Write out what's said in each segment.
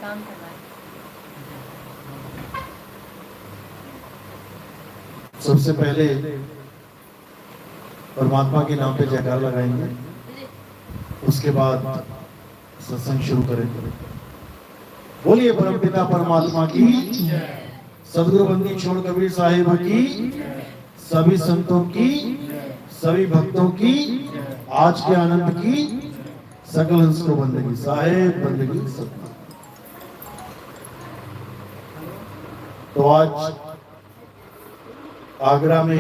काम करना है। सबसे पहले परमात्मा के नाम पे जयकार लगाएंगे, उसके बाद सत्संग शुरू करेंगे। बोलिए परमपिता परमात्मा की, सदगुरु बंदी छोड़ कबीर साहिब की, सभी संतों की, सभी भक्तों की, आज के आनंद की, सकल हंस को बंदगी साहेब बंदगी सत्ता। तो आज आगरा में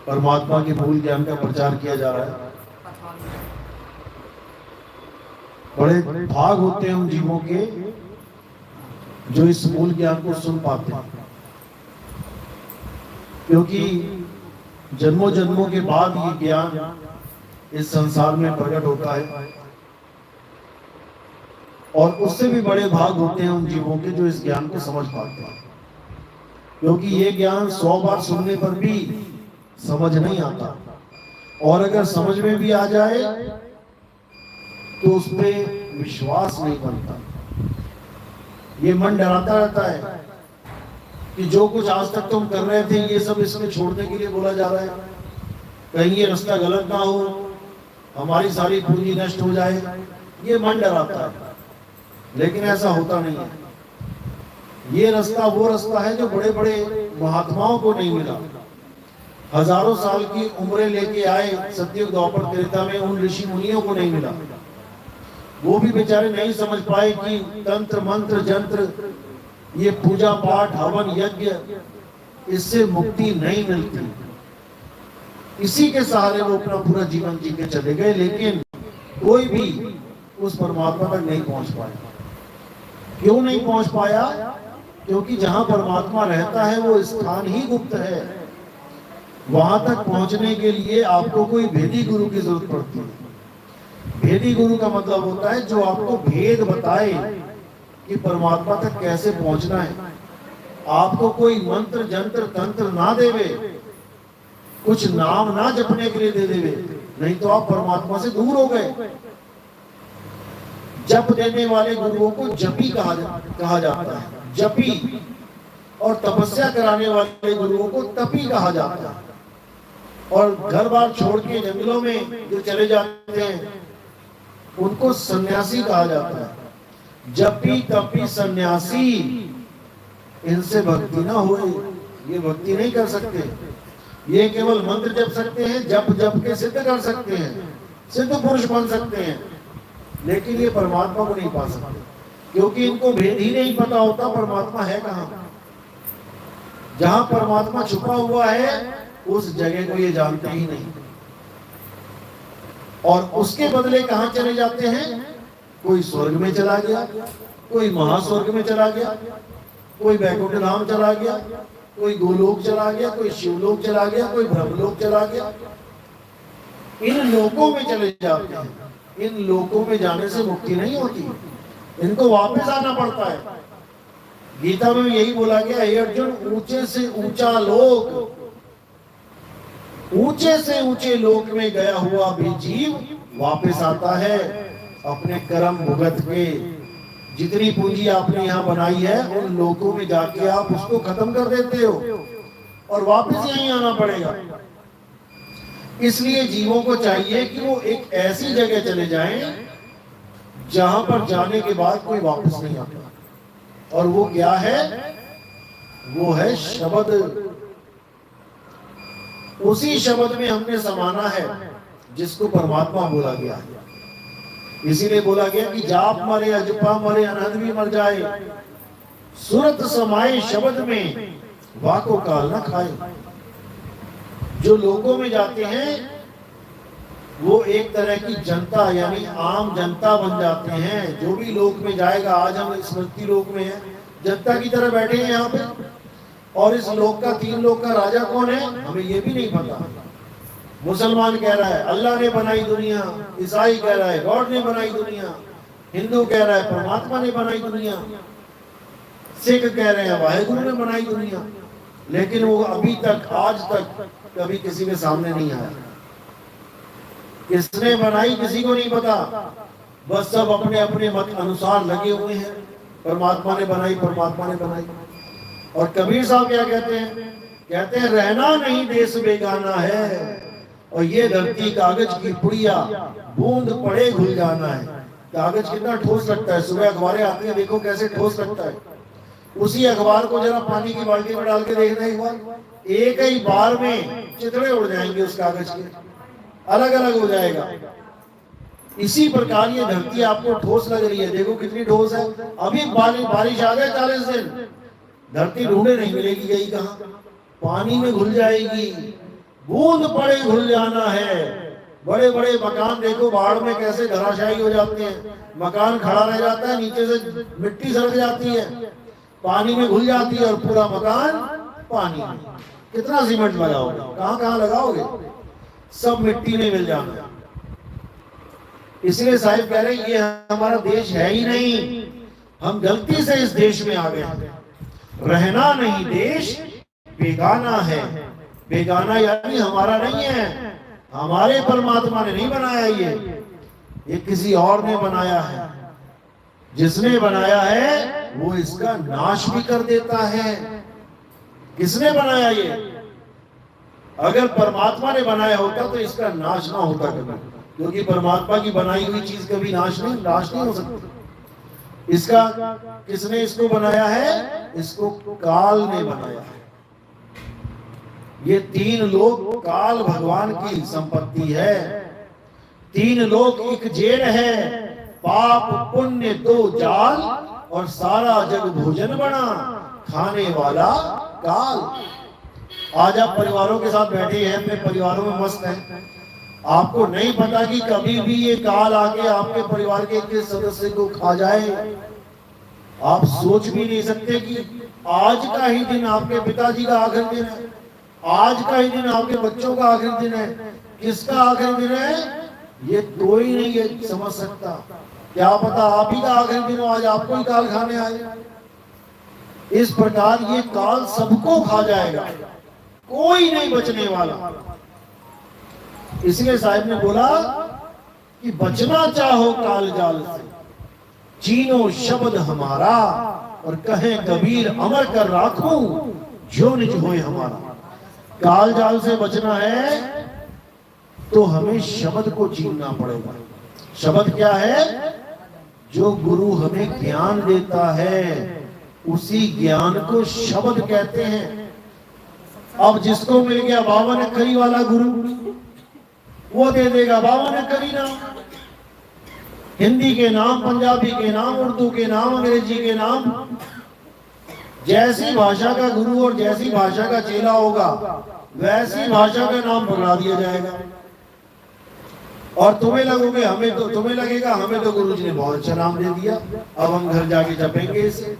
परमात्मा के मूल ज्ञान का प्रचार किया जा रहा है। बड़े भाग होते हैं उन जीवों के जो इस मूल ज्ञान को सुन पाते हैं, क्योंकि जन्मों जन्मों के बाद ये ज्ञान इस संसार में प्रकट होता है। और उससे भी बड़े भाग होते हैं उन जीवों के जो इस ज्ञान को समझ पाते हैं, क्योंकि ये ज्ञान 100 बार सुनने पर भी समझ नहीं आता, और अगर समझ में भी आ जाए तो उस पर विश्वास नहीं बनता। ये मन डराता रहता है कि जो कुछ आज तक तुम कर रहे थे ये सब इसमें छोड़ने के लिए बोला जा रहा है, कहीं ये रास्ता गलत ना हो, हमारी सारी पूंजी नष्ट हो जाए, ये मन डराता है। लेकिन ऐसा होता नहीं है। ये रास्ता वो रास्ता है जो बड़े बड़े महात्माओं को नहीं मिला। हजारों साल की उम्रें लेके आए सतयुग द्वापर त्रेता में उन ऋषि मुनियों को नहीं मिला। वो भी बेचारे नहीं समझ पाए कि तंत्र मंत्र जंत्र, ये पूजा पाठ हवन यज्ञ, इससे मुक्ति नहीं मिलती। इसी के सहारे वो अपना पूरा जीवन जी के चले गए, लेकिन कोई भी उस परमात्मा तक नहीं पहुंच पाया। क्यों नहीं पहुंच पाया? क्योंकि जहां परमात्मा रहता है वो स्थान ही गुप्त है। वहां तक पहुंचने के लिए आपको कोई भेदी गुरु की जरूरत पड़ती है। भेदी गुरु का मतलब होता है जो आपको भेद बताए कि परमात्मा तक कैसे पहुंचना है। आपको कोई मंत्र जंत्र तंत्र ना देवे, कुछ नाम ना जपने के लिए दे देवे, नहीं तो आप परमात्मा से दूर हो गए। जप देने वाले गुरुओं को जपी कहा जाता है, जपी। और तपस्या कराने वाले गुरुओं को तपी कहा जाता है। और घर बार छोड़ के जंगलों में जो चले जाते हैं उनको सन्यासी कहा जाता है। जपी तपी सन्यासी, इनसे भक्ति ना हो, ये भक्ति नहीं कर सकते। ये केवल मंत्र जप सकते हैं, जप जप के सिद्ध कर सकते हैं, सिद्ध पुरुष बन सकते हैं, लेकिन ये परमात्मा को नहीं पा सकते, क्योंकि इनको भेद ही नहीं पता होता परमात्मा है कहां। जहां परमात्मा छुपा हुआ है उस जगह को ये जानते ही नहीं। और उसके बदले कहां चले जाते हैं? कोई स्वर्ग में चला गया, कोई महास्वर्ग में चला गया, कोई वैकुंठ धाम चला गया, कोई गोलोक चला गया, कोई शिवलोक चला गया, कोई ब्रह्मलोक चला गया। इन लोकों में चले जाते हैं। इन लोकों में जाने से मुक्ति नहीं होती, इनको वापस आना पड़ता है। गीता में यही बोला गया, हे अर्जुन, ऊंचे से ऊंचा लोक, ऊंचे से ऊंचे लोक में गया हुआ भी जीव वापस आता है अपने कर्म भुगत के। जितनी पूंजी आपने यहाँ बनाई है उन लोकों में जाके आप उसको खत्म कर देते हो और वापस यहीं आना पड़ेगा। इसलिए जीवों को चाहिए कि वो एक ऐसी जगह चले जाएं जहां पर जाने के बाद कोई वापस नहीं आता। और वो क्या है? वो है शब्द। उसी शब्द में हमने समाना है जिसको परमात्मा बोला गया है। इसीलिए बोला गया कि जाप मरे अजपा मरे अनहद भी मर जाए, सूरत समाए शब्द में वाको काल न खाए। जो लोगों में जाते हैं वो एक तरह की जनता यानी आम जनता बन जाते हैं। जो भी लोक में जाएगा, आज हम स्मृति लोक में है, जनता की तरह बैठे हैं यहाँ पे। और इस लोक का, 3 लोक का राजा कौन है हमें ये भी नहीं पता। मुसलमान कह रहा है अल्लाह ने बनाई दुनिया, ईसाई कह रहा है गॉड ने बनाई दुनिया, हिंदू कह रहा है परमात्मा ने बनाई दुनिया, सिख कह रहे हैं वाहेगुरु ने बनाई दुनिया। लेकिन वो अभी तक, आज तक कभी किसी के सामने नहीं आया। किसने बनाई किसी को नहीं पता। बस सब अपने अपने मत अनुसार लगे हुए हैं, परमात्मा ने बनाई, परमात्मा ने बनाई। और कबीर साहब क्या कहते हैं? कहते हैं रहना नहीं देश बेगाना है, और ये धरती कागज की पुड़िया, बूंद पड़े घुल जाना है। कागज कितना ठोस लगता है, सुबह अखबारें आती है, देखो कैसे ठोस लगता है। उसी अखबार को जरा पानी की बाल्टी में डाल के देखना एक बार, एक ही बार में चितड़े उड़ जाएंगे उस कागज के, अलग अलग हो जाएगा। इसी प्रकार ये धरती आपको ठोस लग रही है, देखो कितनी ठोस है। अभी बारिश आ गए 40 दिन, धरती ढूंढे नहीं मिलेगी, गई कहाँ? पानी में घुल जाएगी, बूंद पड़े घुल जाना है। बड़े बड़े मकान देखो बाढ़ में कैसे धराशायी हो जाते हैं, मकान खड़ा रह जाता है, नीचे से मिट्टी सरक जाती है, पानी में घुल जाती है, और पूरा मकान पानी में। कितना सीमेंट लगाओगे, कहाँ कहाँ लगाओगे? सब मिट्टी में मिल जाना। इसलिए साहिब कह रहे हैं ये हमारा देश है ही नहीं, हम गलती से इस देश में आ गए। रहना नहीं देश बेगाना है। बेगाना यानी हमारा नहीं है, हमारे परमात्मा ने नहीं बनाया, ये किसी और ने बनाया है। जिसने बनाया है वो इसका नाश भी कर देता है। किसने बनाया ये? अगर परमात्मा ने बनाया होता तो इसका नाश ना होता कभी, क्योंकि परमात्मा की बनाई हुई चीज कभी नाश नहीं हो सकती। इसका किसने इसको बनाया है? इसको काल ने बनाया है। ये 3 लोक काल भगवान की संपत्ति है। 3 लोक एक जेल है, पाप पुण्य 2 जाल, और सारा जग भोजन बना, खाने वाला काल। आज आप परिवारों के साथ बैठे हैं, अपने परिवारों में मस्त हैं, आपको नहीं पता कि कभी भी ये काल आके आपके परिवार के किस सदस्य को खा जाए। आप सोच भी नहीं सकते कि आज का ही दिन आपके पिताजी का आखिरी दिन है, आज का ही दिन आपके बच्चों का आखिरी दिन है। किसका आखिरी दिन है ये कोई नहीं ये समझ सकता। क्या पता आप ही का आखिरी दिन हो, आज आपको ही काल खाने आए। इस प्रकार ये काल सबको खा जाएगा, कोई नहीं बचने वाला। इसलिए साहिब ने बोला कि बचना चाहो काल जाल से, चीनो शब्द हमारा, और कहे कबीर अमर कर राखूं जो निज होए हमारा। काल जाल से बचना है तो हमें शब्द को चीनना पड़ेगा। शब्द क्या है? जो गुरु हमें ज्ञान देता है उसी ज्ञान को शब्द कहते हैं। अब जिसको मिल गया 52 अक्षरी वाला गुरु, वो दे देगा 52 अक्षरी नाम, हिंदी के नाम, पंजाबी के नाम, उर्दू के नाम, अंग्रेजी के नाम। जैसी भाषा का गुरु और जैसी भाषा का चेला होगा वैसी भाषा का नाम पकड़ा दिया जाएगा। और तुम्हें लगेगा हमें तो गुरु जी ने बहुत अच्छा नाम दे दिया, अब हम घर जाके जपेंगे इसे।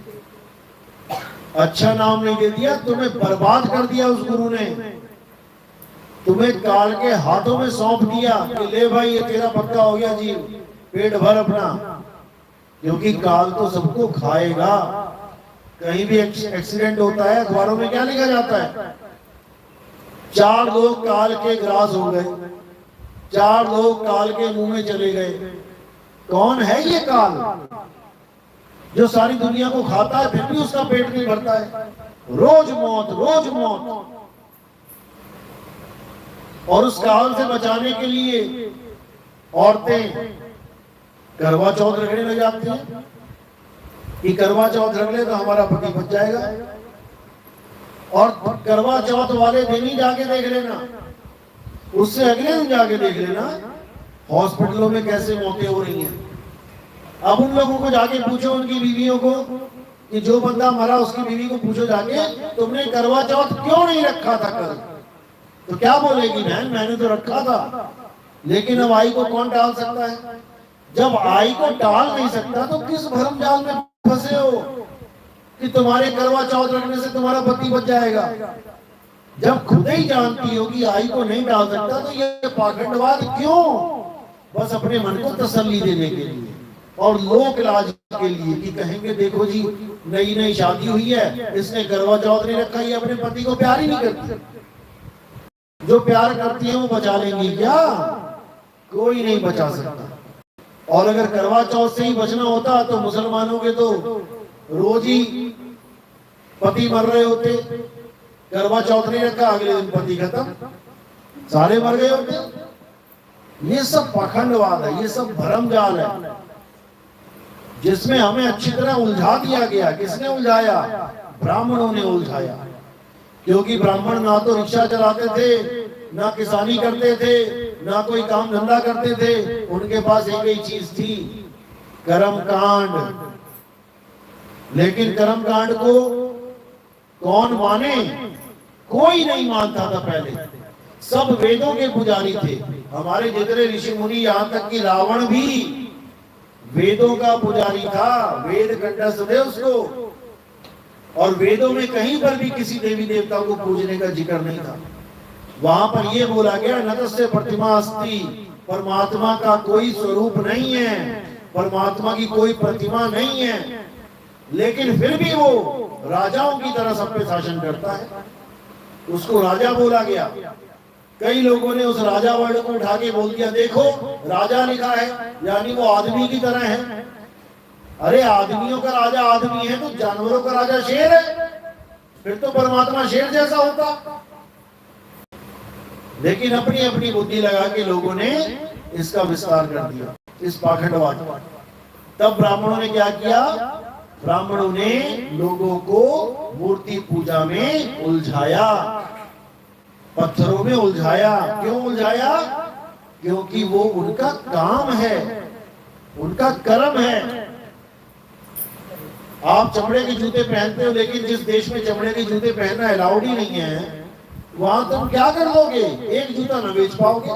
अच्छा नाम नहीं दे दिया, तुम्हें बर्बाद कर दिया उस गुरु ने। तुम्हें काल के हाथों में सौंप दिया कि ले भाई ये तेरा पक्का हो गया जी, पेट भर अपना। क्योंकि काल तो सबको खाएगा। कहीं भी एक्सीडेंट होता है, अखबारों में क्या लिखा जाता है? 4 लोग काल के ग्रास हो गए, 4 लोग काल के मुंह में चले गए। कौन है ये काल जो सारी दुनिया को खाता है फिर भी उसका पेट नहीं भरता है? रोज मौत, रोज मौत। और उस काल से बचाने के लिए औरतें करवा चौथ रखने लग जाती हैं कि करवा चौथ रख ले तो हमारा पति बच जाएगा। और करवा चौथ वाले दिन ही जाके देख लेना, उससे अगले दिन जाके देख लेना हॉस्पिटलों में कैसे मौतें हो रही हैं। अब उन लोगों को जाके पूछो, उनकी बीवियों को, कि जो बंदा मरा उसकी बीवी को पूछो जाके, तुमने करवा चौथ क्यों नहीं रखा था कल? तो क्या बोलेगी? बहन मैंने तो रखा था, लेकिन अब आई को कौन टाल सकता है? जब आई को टाल नहीं सकता तो किस भरम जाल में फंसे हो कि तुम्हारे करवा चौथ रखने से तुम्हारा पति बच जाएगा? जब खुद ही जानती हो कि आई को नहीं टाल सकता तो ये पाखंडवाद क्यों? बस अपने मन को तसल्ली देने के लिए और लोक लाज के लिए कि कहेंगे देखो जी नई नई शादी हुई है, इसने करवा चौथ नहीं रखा, ये अपने पति को प्यार ही नहीं करती। जो प्यार करती है वो बचा लेंगी क्या? कोई नहीं बचा सकता। और अगर करवा चौथ से ही बचना होता तो मुसलमानों के तो रोज ही पति मर रहे होते। करवा चौथ नहीं रखा, अगले दिन पति खत्म, सारे मर गए होते। ये सब पाखंडवाद है, ये सब भरमजाल है, जिसमें हमें अच्छी तरह उलझा दिया गया। किसने उलझाया? ब्राह्मणों ने उलझाया। क्योंकि ब्राह्मण ना तो रिक्शा चलाते थे, ना किसानी करते थे, ना कोई काम धंधा करते थे। उनके पास एक ही चीज थी, कर्म कांड। लेकिन कर्म कांड को कौन माने? कोई नहीं मानता था पहले। सब वेदों के पुजारी थे। हमारे जितने ऋषि मुनि, यहां तक कि रावण भी वेदों का पुजारी था। वेद कंठस्थ थे उसको, और वेदों में कहीं पर भी किसी देवी देवता को पूजने का जिक्र नहीं था। वहां पर यह बोला गया, न तस्य प्रतिमा अस्ति, परमात्मा का कोई स्वरूप नहीं है, परमात्मा की कोई प्रतिमा नहीं है। लेकिन फिर भी वो राजाओं की तरह सब पे शासन करता है। उसको राजा बोला गया। कई लोगों ने उस राजा वर्ड को उठा के बोल दिया, देखो राजा लिखा है, यानी वो आदमी की तरह है। अरे आदमियों का राजा आदमी है तो जानवरों का राजा शेर है, फिर तो परमात्मा शेर जैसा होता। लेकिन अपनी अपनी बुद्धि लगा के लोगों ने इसका विस्तार कर दिया, इस पाखंडवाद। तब ब्राह्मणों ने क्या किया? ब्राह्मणों ने लोगों को मूर्ति पूजा में उलझाया, पत्थरों में उलझाया। क्यों उलझाया? क्योंकि वो उनका काम है, उनका कर्म है। आप चमड़े के जूते पहनते हो, लेकिन जिस देश में चमड़े के जूते पहनना अलाउड ही नहीं है, वहां तुम क्या कर लोगे? एक जूता न बेच पाओगे।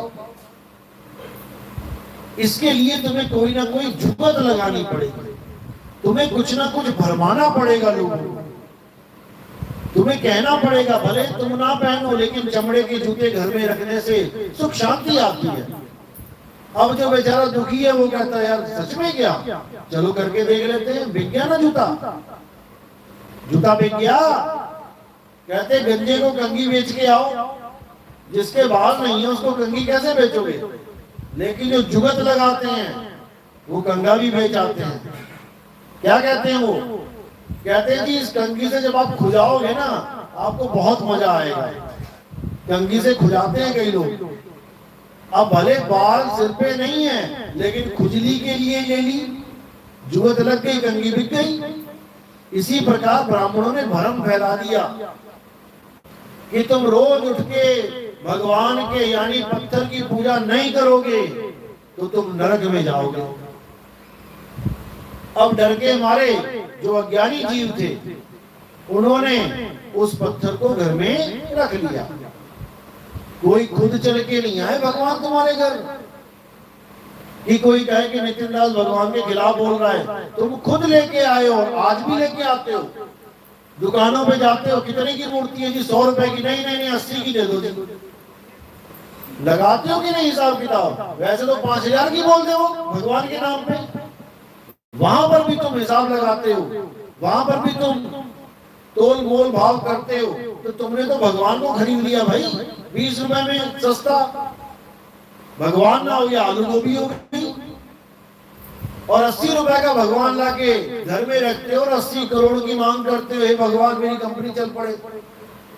इसके लिए तुम्हें कोई ना कोई जुगत लगानी पड़ेगी, तुम्हें कुछ ना कुछ भरमाना पड़ेगा लोगों को। तुम्हें कहना पड़ेगा, भले तुम ना पहनो, लेकिन चमड़े के जूते घर में रखने से सुख शांति आती है। अब जो बेचारा दुखी है वो कहता है, यार सच में क्या, चलो करके देख लेते हैं। बिक गया ना जूता, जूता बिक गया। कहते गंजे को कंघी बेच के आओ, जिसके बाल नहीं है उसको कंघी कैसे बेचोगे? लेकिन जो जुगत लगाते हैं वो कंघा भी बेच आते हैं। क्या कहते हैं वो? कहते हैं जी इस कंघी से जब आप खुजाओगे ना, आपको बहुत मजा आएगा। कंघी से खुजाते हैं कई लोग। अब भले बाल सिर पे नहीं है, लेकिन खुजली के लिए ले ली, जुगत लग गई, कंघी बिक गई। इसी प्रकार ब्राह्मणों ने भ्रम फैला दिया कि तुम रोज उठ के भगवान के यानी पत्थर की पूजा नहीं करोगे तो तुम नरक में जाओगे। अब डर के मारे जो अज्ञानी जीव थे, उन्होंने उस पत्थर को घर में रख लिया। कोई खुद चल के नहीं आए भगवान तुम्हारे घर कि कोई कहे कि नितिन दास भगवान के खिलाफ बोल रहा है। तुम खुद लेके आए हो, आज भी लेके आते हो। दुकानों पे जाते हो, कितने की मूर्ति है जी? 100 रुपए की। नहीं नहीं नहीं, 80 की दे दो जी। लगाते हो कि नहीं हिसाब किताब? वैसे तो 5000 की बोलते हो भगवान के नाम पे। वहां पर भी तुम हिसाब लगाते हो, वहां पर भी तुम तोल मोल भाव करते हो। तो तुमने तो भगवान को खरीद लिया भाई, 20 रुपए में सस्ता। भगवान ना हो या आलू गोभी हो गई, और 80 रुपए का भगवान लाके घर में रखते हो और 80 करोड़ की मांग करते हो, हे भगवान मेरी कंपनी चल पड़े।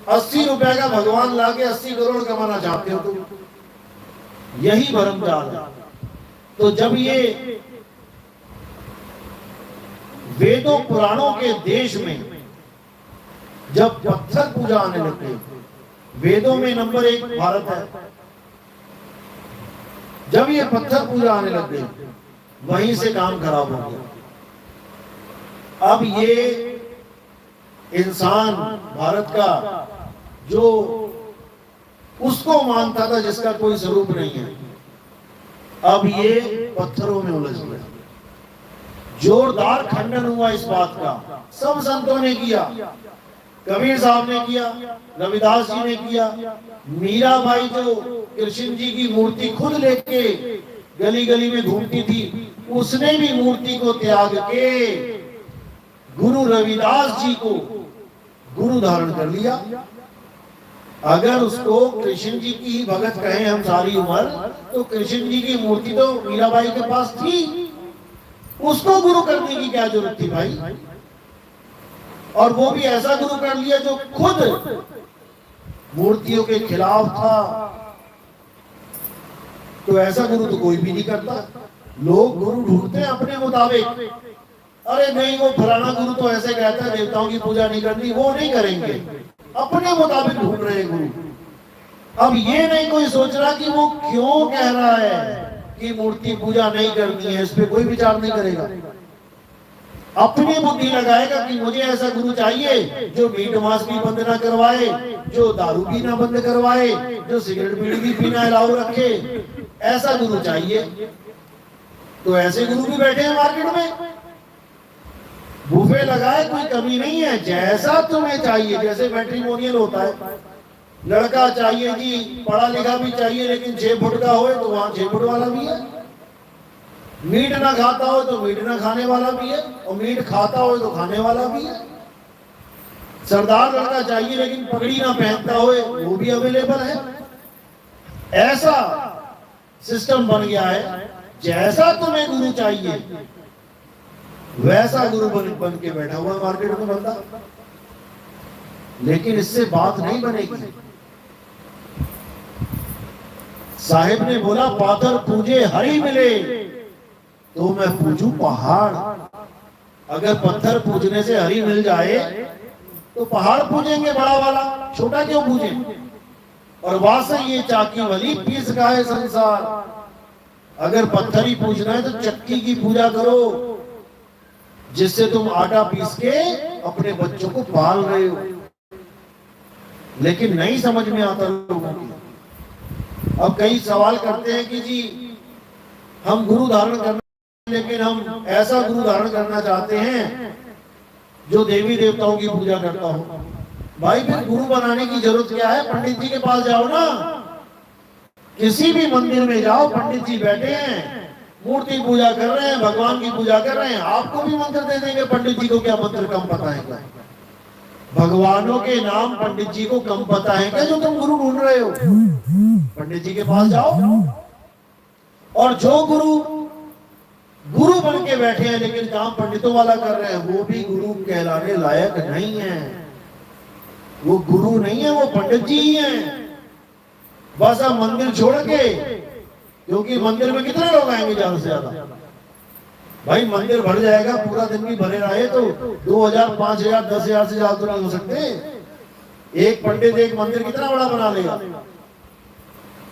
80 रुपए का भगवान लाके 80 करोड़ कमाना चाहते हो तुम। यही भरमजाल है। तो जब ये वेदों पुराणों के देश में जब पत्थर पूजा आने लग गई, वेदों में नंबर 1 भारत है, जब ये पत्थर पूजा आने लग गई, वहीं से काम खराब हो गया। अब ये इंसान भारत का जो उसको मानता था जिसका कोई स्वरूप नहीं है, अब ये पत्थरों में उलझ गया। जोरदार खंडन हुआ इस बात का, सब संतों ने किया। कबीर साहब ने किया, रविदास जी ने किया, मीराबाई जो कृष्ण जी की मूर्ति खुद लेके गली गली में घूमती थी, उसने भी मूर्ति को त्याग के गुरु रविदास जी को गुरु धारण कर लिया। अगर उसको कृष्ण जी की भगत कहें हम सारी उम्र, तो कृष्ण जी की मूर्ति तो मीराबाई के पास थी। उसको गुरु करने की क्या जरूरत थी भाई? और वो भी ऐसा गुरु कर लिया जो खुद मूर्तियों के खिलाफ था। तो ऐसा गुरु तो कोई भी नहीं करता। लोग गुरु ढूंढते हैं अपने मुताबिक। अरे नहीं, वो फलाना गुरु तो ऐसे कहता है देवताओं की पूजा नहीं करनी, वो नहीं करेंगे, अपने मुताबिक ढूंढ रहे हैं गुरु। अब ये नहीं कोई सोच रहा कि वो क्यों कह रहा है कि मूर्ति पूजा नहीं करनी है, इस पे कोई विचार नहीं करेगा। अपनी बुद्धि लगाएगा कि मुझे ऐसा गुरु चाहिए जो मीट मांस भी बंद ना करवाए, जो दारू पीना बंद करवाए, जो सिगरेट बीड़ी भी पीना अलाउ रखे, ऐसा गुरु चाहिए। तो ऐसे गुरु भी बैठे हैं मार्केट में, बुफे लगाए, कोई कमी नहीं है, जैसा तुम्हें चाहिए। जैसे मैट्रिमोनियल होता है, लड़का चाहिए जी पढ़ा लिखा भी चाहिए लेकिन 6 फुट का हो तो वहां 6 फुट वाला भी है, मीट ना खाता हो तो मीट ना खाने वाला भी है, और मीट खाता हो तो खाने वाला भी है। सरदार लड़का चाहिए लेकिन पगड़ी ना पहनता हो, वो भी अवेलेबल है। ऐसा सिस्टम बन गया है, जैसा तुम्हें गुरु चाहिए वैसा गुरु बन के बैठा हुआ मार्केट में बंदा। लेकिन इससे बात नहीं बनेगी। साहिब ने बोला पाथर पूजे हरि मिले तो मैं पूजू पहाड़। अगर पत्थर पूजने से हरि मिल जाए तो पहाड़ पूजेंगे बड़ा वाला, छोटा क्यों पूजे? और वासे ये चाकी वाली पीस गाए संसार। अगर पत्थर ही पूजना है तो चक्की की पूजा करो, जिससे तुम आटा पीस के अपने बच्चों को पाल रहे हो। लेकिन नहीं समझ में आता लोगों की। अब कई सवाल करते हैं कि जी हम गुरु धारण करना, लेकिन हम ऐसा गुरु धारण करना चाहते हैं जो देवी देवताओं की पूजा करता हो। भाई फिर गुरु बनाने की जरूरत क्या है? पंडित जी के पास जाओ ना, किसी भी मंदिर में जाओ, पंडित जी बैठे हैं, मूर्ति पूजा कर रहे हैं, भगवान की पूजा कर रहे हैं, आपको भी मंत्र दे देंगे। पंडित जी को क्या मंत्र कम पता है क्या? भगवानों के नाम पंडित जी को कम पता है क्या जो तुम गुरु ढूंढ रहे हो? पंडित जी के पास जाओ। और जो गुरु गुरु बन के बैठे हैं लेकिन काम पंडितों वाला कर रहे हैं, वो भी गुरु कहलाने लायक नहीं है। वो गुरु नहीं है, वो पंडित जी ही हैं। बस अब मंदिर छोड़ के, क्योंकि मंदिर में कितने लोग आएंगे ज्यादा से ज्यादा? भाई मंदिर भर जाएगा, पूरा दिन भी भरे रहे तो 2000, 5000, 10,000 से ज्यादा तो नहीं हो सकते। एक पंडित एक मंदिर कितना बड़ा बना लेगा?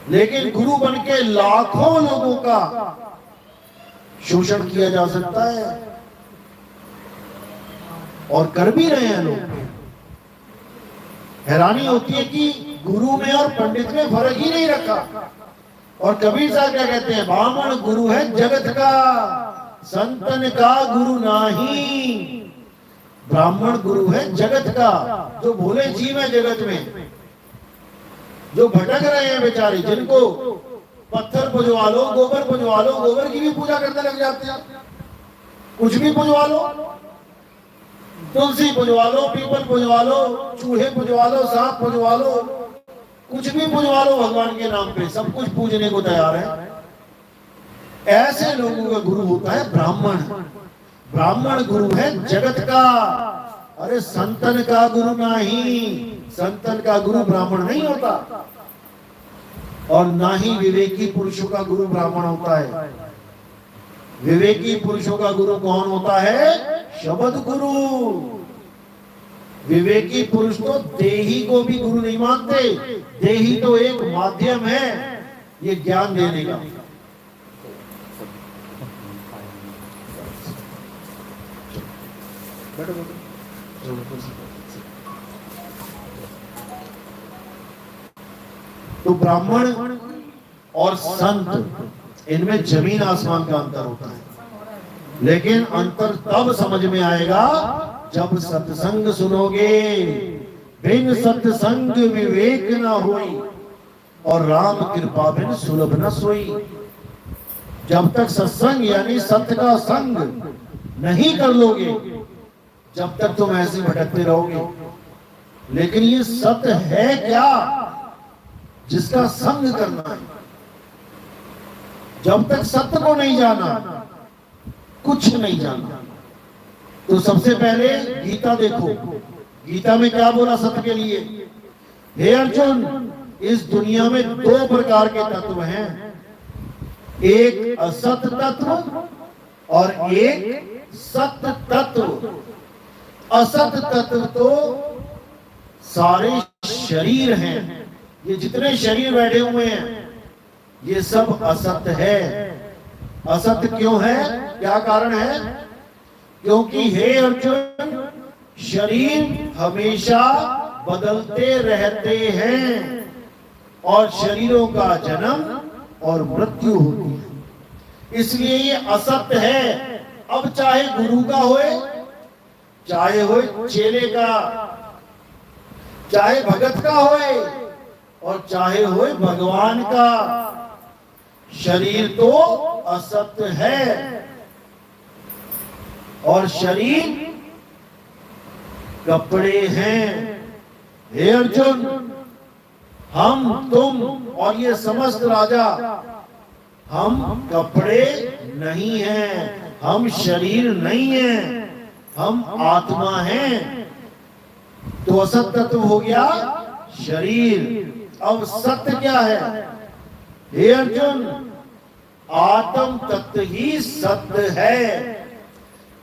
लेकिन गुरु बन के लाखों लोगों का शोषण किया जा सकता है, और कर भी रहे हैं लोग। हैरानी होती है कि गुरु में और पंडित में फर्क ही नहीं रखा। और कबीर साहब क्या कहते हैं? ब्राह्मण गुरु है जगत का, संतन का गुरु नाही। ब्राह्मण गुरु है जगत का, जो भोले जीव है जगत में, जो भटक रहे हैं बेचारे, जिनको पत्थर पुजवा लो, गोबर पुजवा लो, गोबर की भी पूजा करने लग जाते हैं। कुछ भी पुजवा लो, तुलसी पुजवा लो, पीपल पुजवा लो, चूहे पुजवा लो, सांप पुजवा लो, कुछ भी पुजवा लो भगवान के नाम पे, सब कुछ पूजने को तैयार है। ऐसे लोगों का गुरु होता है ब्राह्मण। ब्राह्मण गुरु है जगत का। अरे संतन का गुरु नहीं, संतन का गुरु ब्राह्मण नहीं होता, और ना ही विवेकी पुरुषों का गुरु ब्राह्मण होता है। विवेकी पुरुषों का गुरु कौन होता है? शब्द गुरु। विवेकी पुरुष तो देही को भी गुरु नहीं मानते। देही तो एक माध्यम है ये ज्ञान देने का। तो ब्राह्मण और संत, इनमें जमीन आसमान का अंतर होता है। लेकिन अंतर तब समझ में आएगा जब सत्संग सुनोगे। बिन सत्संग विवेक न होई, और राम कृपा बिन सुलभ न सोई। जब तक सत्संग यानी सत्य का संग नहीं कर लोगे, जब तक तुम ऐसे भटकते रहोगे। लेकिन ये सत्य है क्या जिसका संग करना है? जब तक सत्य को नहीं जाना, कुछ नहीं जाना। तो सबसे पहले गीता देखो, गीता में क्या बोला सत्य के लिए? हे अर्जुन, इस दुनिया में दो प्रकार के तत्व हैं, एक असत तत्व और एक सत्य तत्व। असत तत्व तो सारे शरीर हैं, ये जितने शरीर बैठे हुए हैं ये सब असत है। असत क्यों है? क्या कारण है? क्योंकि हे अर्जुन, शरीर हमेशा बदलते रहते हैं और शरीरों का जन्म और मृत्यु होती है, इसलिए ये असत्य है। अब चाहे गुरु का होए, चाहे होए चेले का, चाहे भगत का होए और चाहे होए भगवान का, शरीर तो असत्य है। और शरीर कपड़े हैं। हे अर्जुन, हम तुम और ये समस्त राजा, हम कपड़े नहीं हैं, हम शरीर नहीं हैं, हम आत्मा हैं। तो असत तत्व हो गया शरीर। अब सत्य क्या है? हे अर्जुन, आत्म तत्व ही सत्य है,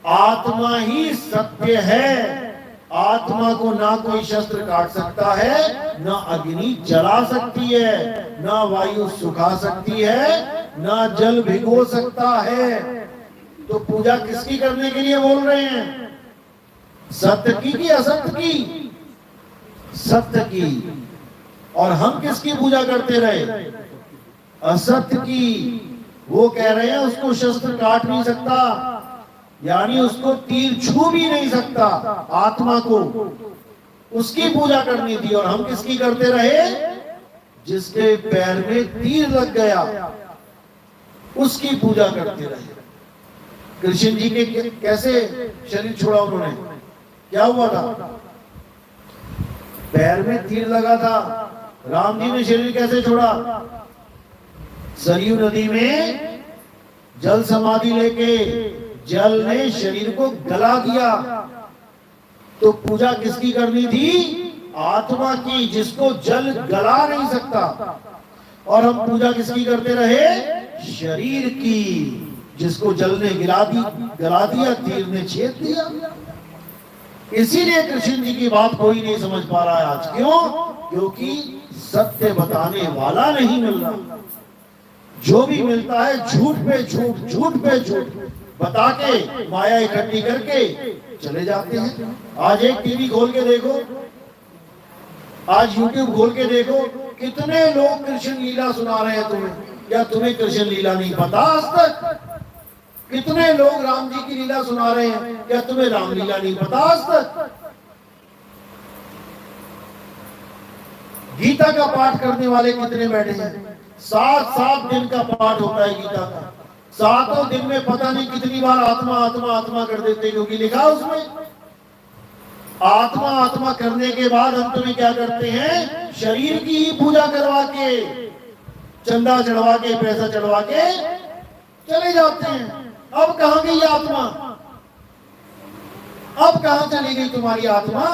आत्मा ही सत्य है। आत्मा को ना कोई शस्त्र काट सकता है, ना अग्नि जला सकती है, ना वायु सुखा सकती है, ना जल भिगो सकता है। तो पूजा किसकी करने के लिए बोल रहे हैं? सत्य की कि असत्य की? सत्य की। और हम किसकी पूजा करते रहे? असत्य की। वो कह रहे हैं उसको शस्त्र काट नहीं सकता, यानी उसको तीर छू भी नहीं सकता, आत्मा को उसकी पूजा करनी थी। और हम किसकी करते रहे? जिसके पैर में तीर लग गया उसकी पूजा करते रहे। कृष्ण जी के कैसे शरीर छोड़ा उन्होंने? क्या हुआ था? पैर में तीर लगा था। राम जी ने शरीर कैसे छोड़ा? सरयू नदी में जल समाधि लेके जल ने शरीर को गला दिया। तो पूजा किसकी करनी थी? आत्मा की, जिसको जल गला नहीं सकता। और हम पूजा किसकी करते रहे? शरीर की, जिसको जल ने गला दिया, तीर ने छेद दिया। इसीलिए कृष्ण जी की बात कोई नहीं समझ पा रहा है आज। क्यों? क्योंकि सत्य बताने वाला नहीं मिल रहा। जो भी मिलता है झूठ पे झूठ, झूठ पे झूठ बता के माया इकट्ठी करके चले जाते हैं। आज एक टीवी खोल के देखो, आज यूट्यूब खोल के देखो, कितने लोग कृष्ण लीला सुना रहे हैं तुम्हें। क्या तुम्हें कृष्ण लीला नहीं पता आज तक? कितने लोग राम जी की लीला सुना रहे हैं, क्या तुम्हें राम लीला नहीं पता आज तक? गीता का पाठ करने वाले कितने बैठे हैं? 7 दिन का पाठ होता है गीता का। 7 दिन में पता नहीं कितनी बार आत्मा आत्मा आत्मा कर देते हैं, क्योंकि लिखा उसमें आत्मा आत्मा करने के बाद अंत में क्या करते हैं? शरीर की ही पूजा करवा के, चंदा चढ़वा के, पैसा चढ़वा के चले जाते हैं। अब कहां गई आत्मा? अब कहां चली गई तुम्हारी आत्मा?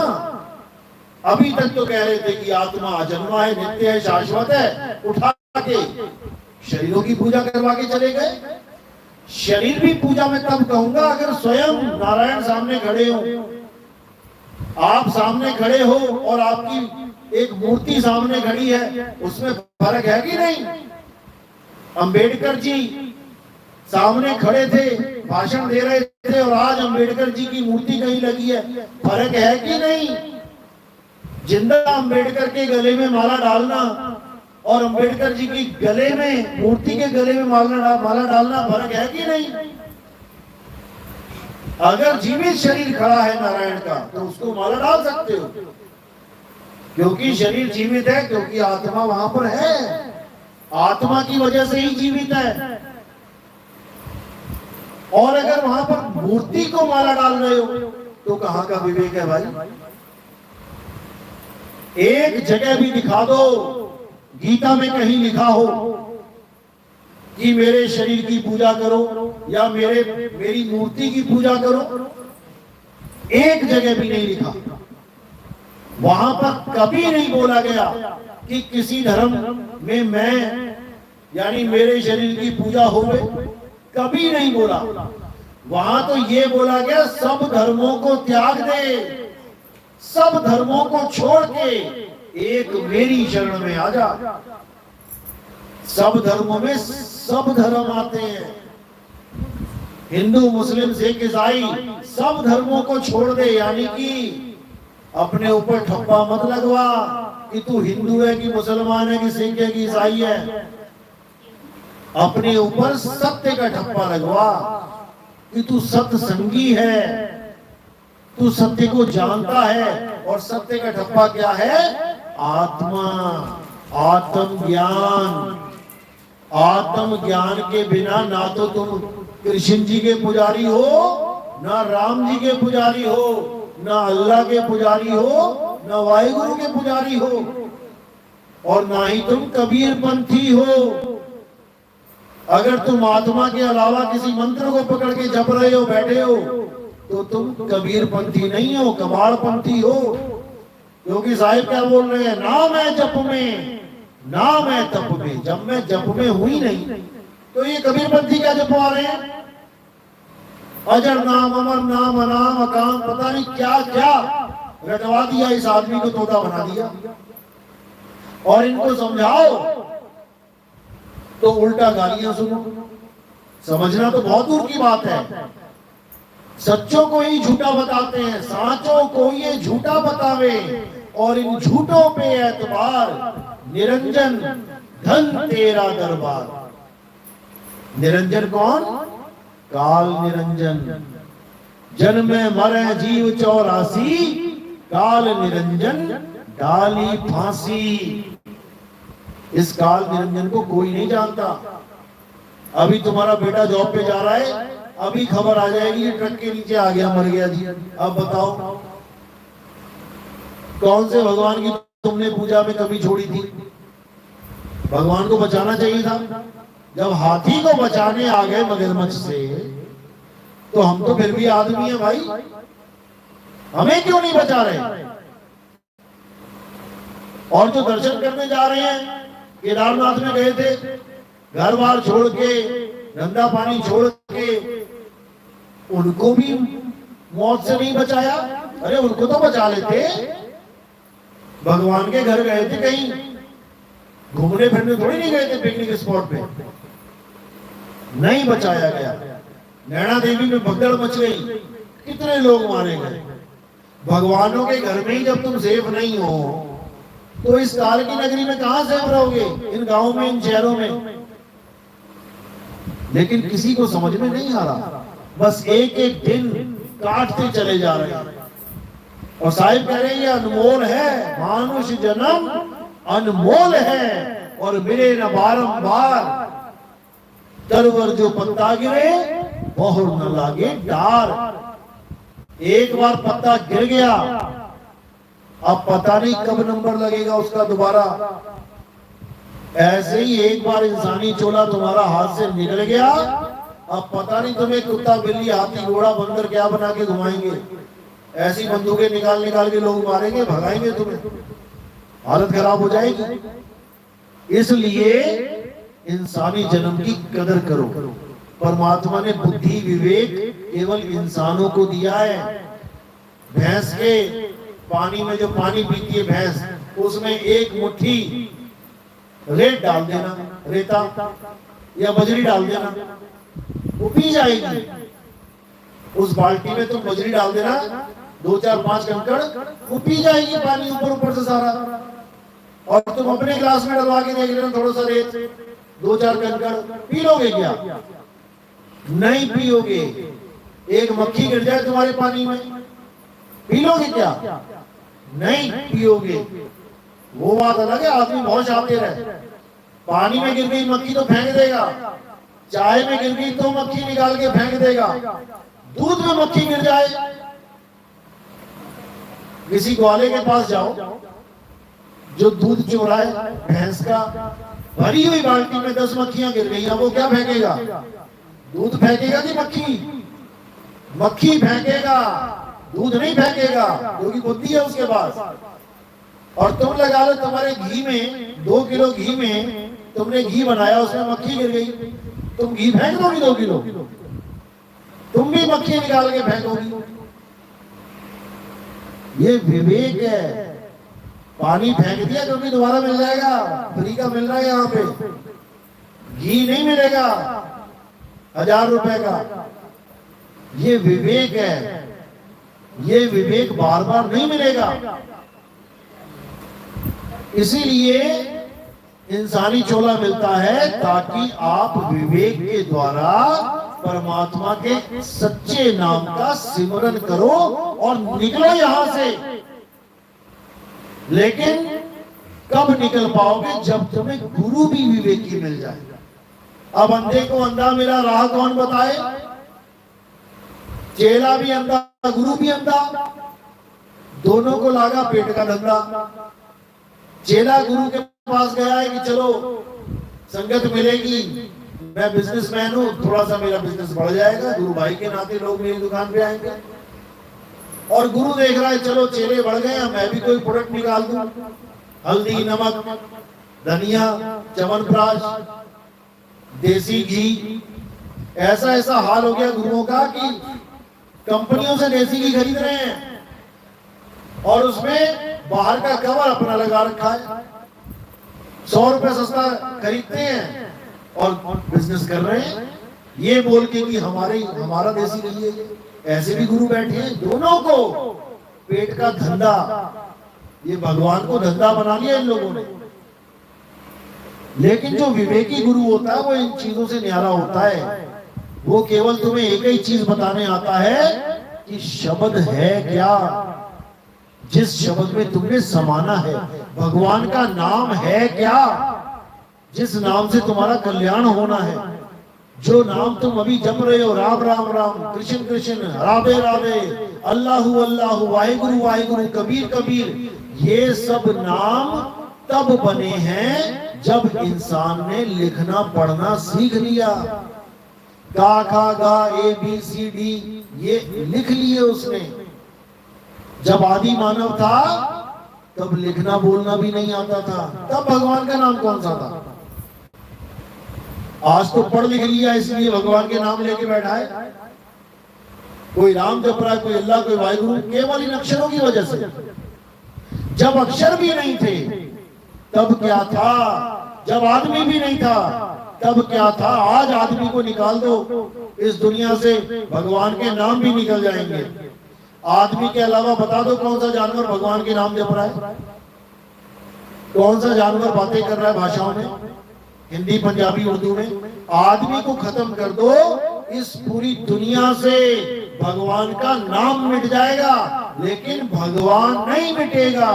अभी तक तो कह रहे थे कि आत्मा अजन्मा है, नित्य है, शाश्वत है। उठा के शरीरों की पूजा करवा के चले गए। शरीर भी पूजा में तब कहूंगा अगर स्वयं नारायण सामने खड़े हो, आप सामने खड़े हो और आपकी एक मूर्ति सामने खड़ी है, उसमें फर्क है कि नहीं? अंबेडकर जी सामने खड़े थे, भाषण दे रहे थे, और आज अंबेडकर जी की मूर्ति कहीं लगी है, फर्क है कि नहीं? जिंदा अंबेडकर के गले में माला डालना और अंबेडकर जी की गले में, मूर्ति के गले में माला डालना फर्क है कि नहीं? अगर जीवित शरीर खड़ा है नारायण का तो उसको माला डाल सकते हो, क्योंकि शरीर जीवित है, क्योंकि आत्मा वहां पर है, आत्मा की वजह से ही जीवित है। और अगर वहां पर मूर्ति को माला डाल रहे हो तो कहां का विवेक है भाई? एक जगह भी दिखा दो गीता में कहीं लिखा हो कि मेरे शरीर की पूजा करो या मेरी मूर्ति की पूजा करो, एक जगह भी नहीं लिखा। वहां पर कभी नहीं बोला गया कि किसी धर्म में मैं यानी मेरे शरीर की पूजा हो, कभी नहीं बोला। वहां तो ये बोला गया सब धर्मों को त्याग दे, सब धर्मों को छोड़ के एक मेरी शरण में आ जा। सब धर्मों में सब धर्म आते हैं, हिंदू मुस्लिम सिख ईसाई, सब धर्मों को छोड़ दे। यानी कि अपने ऊपर ठप्पा मत लगवा कि तू हिंदू है कि मुसलमान है कि सिख है कि ईसाई है। अपने ऊपर सत्य का ठप्पा लगवा कि तू सत्संगी है, तू सत्य को जानता है। और सत्य का ठप्पा क्या है? आत्मा, आत्म ज्ञान। आत्म ज्ञान के बिना ना तो तुम कृष्ण जी के पुजारी हो, ना राम जी के पुजारी हो, ना अल्लाह के पुजारी हो, ना वाहिगुरु के पुजारी हो, और ना ही तुम कबीर पंथी हो। अगर तुम आत्मा के अलावा किसी मंत्र को पकड़ के जप रहे हो, बैठे हो, तो तुम कबीर पंथी नहीं हो, कबाड़ पंथी हो। क्योंकि साहिब क्या बोल रहे हैं? ना मैं जप में, ना मैं तप में। जब मैं जप में हुई नहीं तो ये कबीर पंथी क्या जपवा रहे हैं? अजर नाम, अमर नाम, अनाम, अकाम, पता नहीं क्या क्या रटवा दिया इस आदमी को, तोता बना दिया। और इनको समझाओ तो उल्टा गालियां सुनो। समझना तो बहुत दूर की बात है। सच्चों को ही झूठा बताते हैं, साचों को ये झूठा बतावे। और इन झूठों पे एतबार, निरंजन धन तेरा दरबार। निरंजन कौन? काल निरंजन। जन्म मरे जीव 84, काल निरंजन डाली फांसी। इस काल निरंजन को कोई नहीं जानता। अभी तुम्हारा बेटा जॉब पे जा रहा है, अभी खबर आ जाएगी ट्रक के नीचे आ गया, मर गया जी। अब बताओ कौन से भगवान की तुमने पूजा में कमी छोड़ी थी? भगवान को बचाना चाहिए था। जब हाथी को बचाने आ गए मगरमच्छ से, तो हम तो फिर भी आदमी है भाई, हमें क्यों नहीं बचा रहे? और जो दर्शन करने जा रहे हैं, केदारनाथ में गए थे, घर बार छोड़ के, गंदा पानी छोड़ के, उनको भी मौत से नहीं बचाया। अरे उनको तो बचा लेते। भगवान के घर गए थे, कहीं घूमने फिरने थोड़ी नहीं गए थे पिकनिक स्पॉट पे, नहीं बचाया गया। नैना देवी में भगदड़ मच गई, कितने लोग मारे गए। भगवानों के घर में ही जब तुम सेफ नहीं हो, तो इस काल की नगरी में कहां सेफ रहोगे? इन गांवों में, इन शहरों में। लेकिन किसी को समझ में नहीं आ रहा, बस एक एक दिन काटते चले जा रहे हैं। और साहिब कह रहे हैं ये अनमोल है, मानुष जन्म अनमोल है। और मिले न बारंबार, तरवर जो पत्ता गिरे बहुर न लागे डार। एक बार पत्ता गिर गया, अब पता नहीं कब नंबर लगेगा उसका दोबारा। ऐसे ही एक बार इंसानी चोला तुम्हारा हाथ से निकल गया, अब पता नहीं तुम्हें कुत्ता, बिल्ली, हाथी, घोड़ा, बंदर क्या बना के घुमाएंगे। ऐसी बंदूकें निकाल निकाल के लोग मारेंगे, भगाएंगे तुम्हें, हालत खराब हो जाएगी। इसलिए इंसानी जन्म की कदर करो। परमात्मा ने बुद्धि विवेक केवल इंसानों को दिया है। भैंस के पानी में जो पानी पीती है भैंस, उसमें एक मुट्ठी रेत डाल देना, रेता या बजरी डाल देना, वो पी जाएगी। उस बाल्टी में तुम बजरी डाल देना, 2 4 5 कंकड़, वो पी जाएगी पानी ऊपर ऊपर से सारा। और तुम अपने ग्लास में डलवा के देख लेना, थोड़ा सा रेत, 2 4 कंकड़, पी लोगे क्या? नहीं पियोगे। एक मक्खी गिर जाए तुम्हारे पानी में, पी लोगे क्या? नहीं पियोगे। वो बात अलग है, आदमी बहुत शातिर है। पानी में गिर गई मक्खी तो फेंक देगा, चाय में गिर गई तो मक्खी निकाल के फेंक देगा, दूध में मक्खी गिर जाए, किसी ग्वाले के पास जाओ जो दूध चोराए भैंस का, भरी हुई बाल्टी में 10 मक्खियां गिर गई, अब वो क्या फेंकेगा? दूध फेंकेगा कि मक्खी? मक्खी फेंकेगा, दूध नहीं फेंकेगा, क्योंकि बुद्धि है उसके पास। और तुम लगा लो तुम्हारे घी में, 2 किलो घी में तुमने घी बनाया, उसमें मक्खी गिर गई, तुम घी फेंक दोगी 2 किलो? तुम भी मक्खी निकाल के फेंकोगी। ये विवेक है। पानी फेंक दिया क्योंकि दोबारा मिल जाएगा, फ्री का मिल रहा है यहाँ पे। घी नहीं मिलेगा 1000 रुपए का। ये विवेक है। ये विवेक बार बार नहीं मिलेगा। इसीलिए इंसानी चोला मिलता है ताकि आप विवेक के द्वारा परमात्मा के सच्चे नाम का सिमरन करो और निकलो यहां से। लेकिन कब निकल पाओगे? जब तुम्हें गुरु भी विवेकी मिल जाए। अब अंधे को अंधा मिला, राह कौन बताए? चेला भी अंधा, गुरु भी अंधा, दोनों को लागा पेट का धंधा। चेला गुरु के पास गया है कि चलो संगत मिलेगी, मैं बिजनेसमैन हूं, थोड़ा सा मेरा बिजनेस बढ़ जाएगा, गुरु भाई के नाते लोग मेरी दुकान पे आएंगे। और गुरु देख रहा है चलो चेले बढ़ गए, मैं भी कोई प्रोडक्ट निकाल दूं, हल्दी, नमक, धनिया, च्यवनप्राश, देसी घी। ऐसा ऐसा हाल हो गया गुरुओं का कि कंपनियों से देसी घी खरीद रहे हैं और उसमें बाहर का कवर अपना लगा रखा है। 100 रुपए सस्ता खरीदते हैं और बिजनेस कर रहे हैं, ये बोल के कि हमारा देसी घी है। ऐसे भी गुरु बैठे हैं। दोनों को पेट का धंधा, ये भगवान को धंधा बना लिया इन लोगों ने। लेकिन जो विवेकी गुरु होता है वो इन चीजों से न्यारा होता है। वो केवल तुम्हें एक ही चीज बताने आता है कि शब्द है क्या, जिस शब्द में तुमने समाना है। भगवान का नाम है क्या, जिस नाम से तुम्हारा कल्याण होना है। जो नाम तुम अभी जप रहे हो, राम राम राम, कृष्ण कृष्ण, राधे राधे, अल्लाहु अल्लाहु, वाहिगुरु वाहिगुरु, कबीर कबीर, ये सब नाम तब बने हैं जब इंसान ने लिखना पढ़ना सीख लिया। का खा गा ABCD ये लिख लिए उसने। जब आदि मानव था तब लिखना बोलना भी नहीं आता था, तब भगवान का नाम कौन सा था? आज तो पढ़ लिख लिया इसलिए भगवान के नाम लेके बैठा है। कोई राम जप रहा है, कोई अल्लाह, कोई वाहिगुरु, केवल इन अक्षरों की वजह से। जब अक्षर भी नहीं थे तब क्या था? जब आदमी भी नहीं था तब क्या था? आज आदमी को निकाल दो इस दुनिया से, भगवान के नाम भी निकल जाएंगे। आदमी के अलावा बता दो कौन सा जानवर भगवान के नाम जप रहा है? कौन सा जानवर बातें कर रहा है भाषाओं में, हिंदी, पंजाबी, उर्दू में? आदमी को खत्म कर दो, इस पूरी दुनिया से भगवान का नाम मिट जाएगा, लेकिन भगवान नहीं मिटेगा।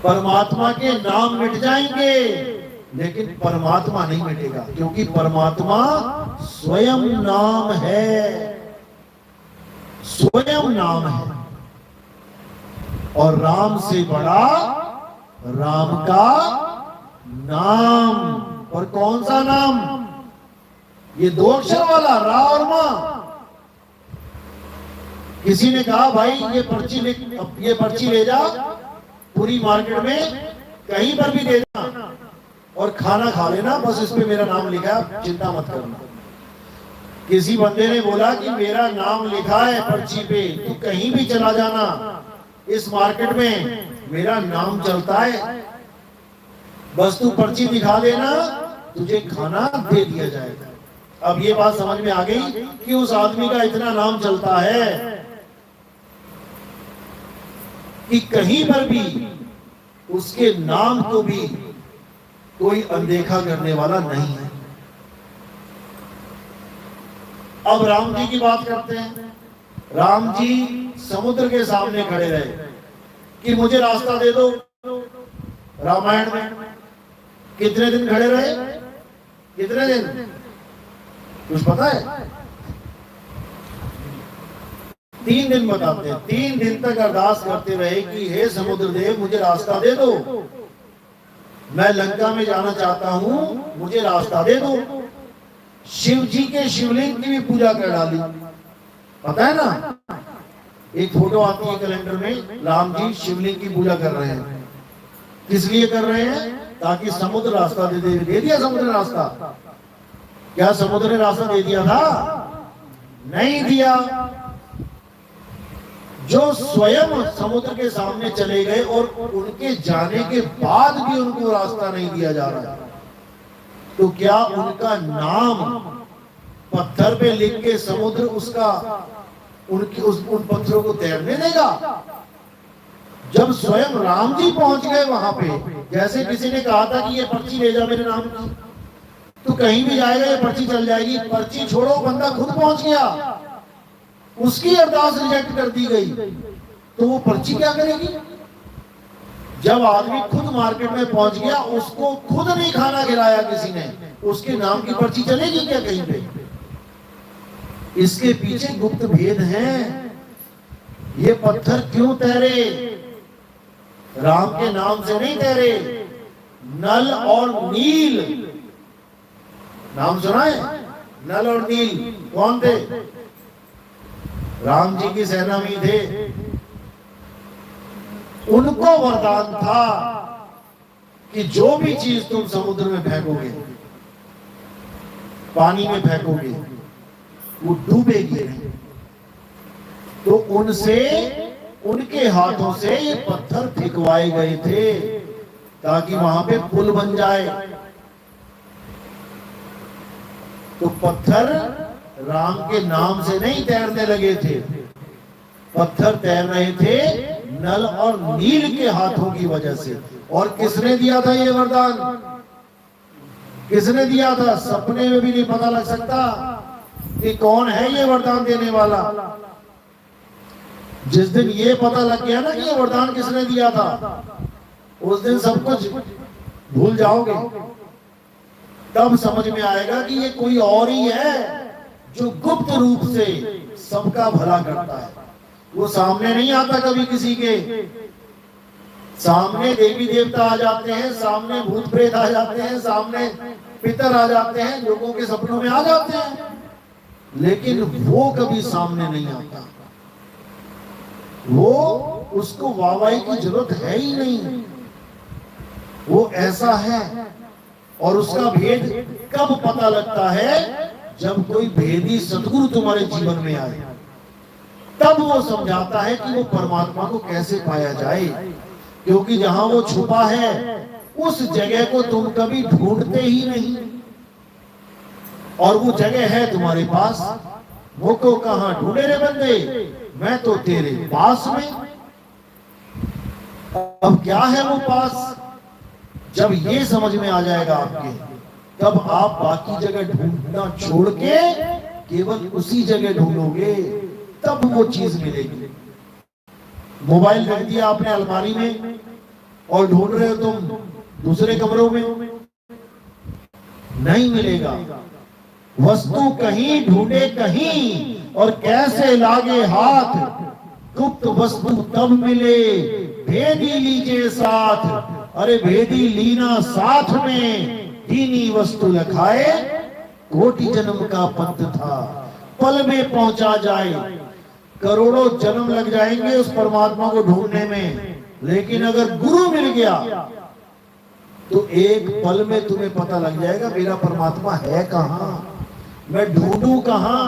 परमात्मा के नाम मिट जाएंगे लेकिन परमात्मा नहीं मिटेगा, क्योंकि परमात्मा स्वयं नाम है। स्वयं नाम है। और राम से बड़ा राम का नाम। और कौन सा नाम? ये 2 अक्षर वाला, रा और मां। किसी ने कहा भाई ये पर्ची ले जा, पूरी मार्केट में कहीं पर भी दे देना और खाना खा लेना, बस इस पे मेरा नाम लिखा है, चिंता मत करना। किसी बंदे ने बोला कि मेरा नाम लिखा है पर्ची पे, तू कहीं भी चला जाना, इस मार्केट में मेरा नाम चलता है, बस तू पर्ची दिखा देना, तुझे खाना दे दिया जाएगा। अब ये बात समझ में आ गई कि उस आदमी का इतना नाम चलता है कि कहीं पर भी उसके नाम को भी कोई अनदेखा करने वाला नहीं है। अब राम जी की बात करते हैं। राम जी समुद्र के सामने खड़े रहे कि मुझे रास्ता दे दो। रामायण में कितने दिन खड़े रहे? कितने दिन? कुछ पता है? 3 दिन बताते हैं। 3 दिन तक अरदास करते रहे कि हे समुद्र देव मुझे रास्ता दे दो। मैं लंका में जाना चाहता हूं, मुझे रास्ता दे दो। शिव जी के शिवलिंग की भी पूजा कर डाली। पता है ना, एक फोटो आती है कैलेंडर में, राम जी शिवलिंग की पूजा कर रहे हैं। किस लिए कर रहे हैं? ताकि समुद्र रास्ता दे दिया समुद्र ने रास्ता। क्या समुद्र ने रास्ता दे दिया था? नहीं दिया। जो स्वयं समुद्र के सामने चले गए और उनके जाने के बाद भी उनको रास्ता नहीं दिया जा रहा है, तो क्या उनका नाम पत्थर पे लिख के समुद्र उसका उन पत्थरों को तैरने देगा? जब स्वयं राम जी पहुंच गए वहां पे, जैसे किसी ने कहा था कि ये पर्ची ले जा मेरे नाम की, तो कहीं भी जाएगा ये पर्ची चल जाएगी। पर्ची छोड़ो, बंदा खुद पहुंच गया, उसकी अरदास रिजेक्ट कर दी गई, तो वो पर्ची क्या करेगी? जब आदमी खुद मार्केट में पहुंच गया, उसको खुद नहीं खाना खिलाया किसी ने, उसके नाम की पर्ची चलेगी क्या कहीं पे? इसके पीछे गुप्त भेद हैं। ये पत्थर क्यों तैरे? राम के नाम से नहीं तैरे। नल और नील नाम सुना है? नल और नील कौन थे? राम जी की सेना में थे। उनको वरदान था कि जो भी चीज तुम समुद्र में फेंकोगे, पानी में फेंकोगे, वो डूबेगी नहीं। तो उनसे, उनके हाथों से ये पत्थर फेंकवाए गए थे ताकि वहां पे पुल बन जाए। तो पत्थर राम के नाम से नहीं तैरने लगे थे, पत्थर तैर रहे थे नल और नील के हाथों की वजह से। और किसने दिया था ये वरदान? किसने दिया था? सपने में भी नहीं पता लग सकता कि कौन है ये वरदान देने वाला। जिस दिन ये पता लग गया ना कि ये वरदान किसने दिया था, उस दिन सब कुछ भूल जाओगे। तब समझ में आएगा कि ये कोई और ही है जो गुप्त रूप से सबका भला करता है। वो सामने नहीं आता कभी किसी के। सामने देवी देवता आ जाते हैं, सामने भूत प्रेत आ जाते हैं, सामने पितर आ जाते हैं, लोगों के सपनों में आ जाते हैं, लेकिन वो कभी सामने नहीं आता। वो, उसको वाहवाही की जरूरत है ही नहीं। वो ऐसा है। और उसका भेद कब पता लगता है? जब कोई भेदी सदगुरु तुम्हारे जीवन में आए, तब वो समझाता है कि वो परमात्मा को कैसे पाया जाए। क्योंकि जहां वो छुपा है उस जगह को तुम कभी ढूंढते ही नहीं, और वो जगह है तुम्हारे पास। वो को कहां ढूंढे रे बंदे, मैं तो तेरे पास में। अब क्या है वो पास? जब ये समझ में आ जाएगा आपके, तब आप बाकी जगह ढूंढना छोड़ के केवल उसी जगह ढूंढोगे, तब वो चीज मिलेगी। मोबाइल रख दिया आपने अलमारी में और ढूंढ रहे हो तुम दूसरे कमरों में, नहीं मिलेगा। वस्तु कहीं ढूंढे कहीं, और कैसे लागे हाथ, गुप्त वस्तु तब मिले, भेदी लीजिए साथ। अरे भेदी लीना साथ में, दीनी वस्तु लखाए, कोटि जन्म का पंथ था, पल में पहुंचा जाए। करोड़ों जन्म लग जाएंगे उस परमात्मा को ढूंढने में, लेकिन अगर गुरु मिल गया तो एक पल में तुम्हें पता लग जाएगा मेरा परमात्मा है कहां, मैं ढूंढूं कहां।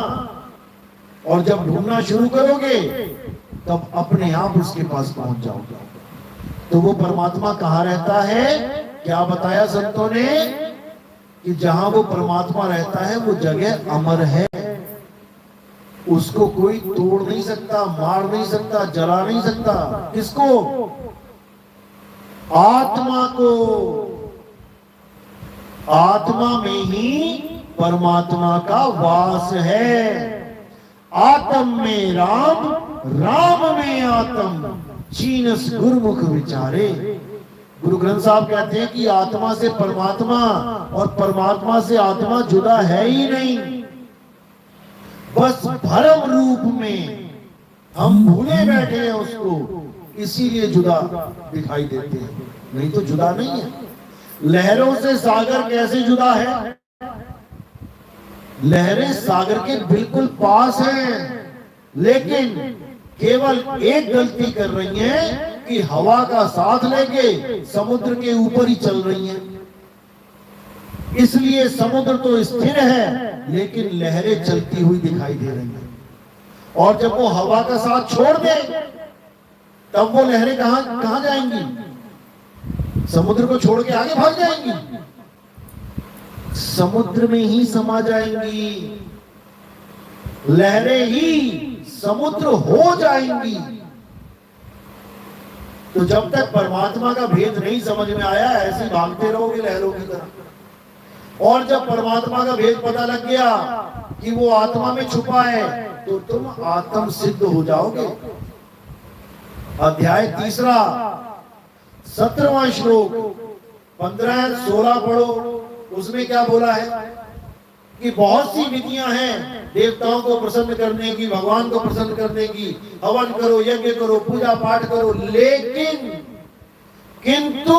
और जब ढूंढना शुरू करोगे तब अपने आप उसके पास पहुंच जाओगे। तो वो परमात्मा कहां रहता है? क्या बताया संतों ने कि जहां वो परमात्मा रहता है वो जगह अमर है। उसको कोई तोड़ नहीं सकता, मार नहीं सकता, जला नहीं सकता। किसको? आत्मा को। आत्मा में ही परमात्मा का वास है। आत्म में राम, राम में आत्म, चीनस गुरुमुख विचारे। गुरु ग्रंथ साहब कहते हैं कि आत्मा से परमात्मा और परमात्मा से आत्मा जुदा है ही नहीं, बस भरम रूप में हम भूले बैठे हैं उसको, इसीलिए जुदा दिखाई देते हैं, नहीं तो जुदा नहीं है। लहरों से सागर कैसे जुदा है? लहरें सागर के बिल्कुल पास हैं, लेकिन केवल एक गलती कर रही हैं कि हवा का साथ लेके समुद्र के ऊपर ही चल रही हैं। इसलिए समुद्र तो स्थिर है, लेकिन लहरें चलती हुई दिखाई दे रही हैं। और जब वो हवा का साथ छोड़ दे, तब वो लहरें कहां कहां जाएंगी? समुद्र को छोड़ के आगे भाग जाएंगी, समुद्र में ही समा जाएंगी, लहरें ही समुद्र हो जाएंगी। तो जब तक परमात्मा का भेद नहीं समझ में आया, ऐसे भागते रहोगे लहरों की तरह। और जब परमात्मा का भेद पता लग गया कि वो आत्मा में छुपा है, तो तुम आत्म सिद्ध हो जाओगे। अध्याय 3 17वां श्लोक 15-16 पढ़ो। उसमें क्या बोला है कि बहुत सी विधियां हैं देवताओं को प्रसन्न करने की, भगवान को प्रसन्न करने की। हवन करो, यज्ञ करो, पूजा पाठ करो, लेकिन किंतु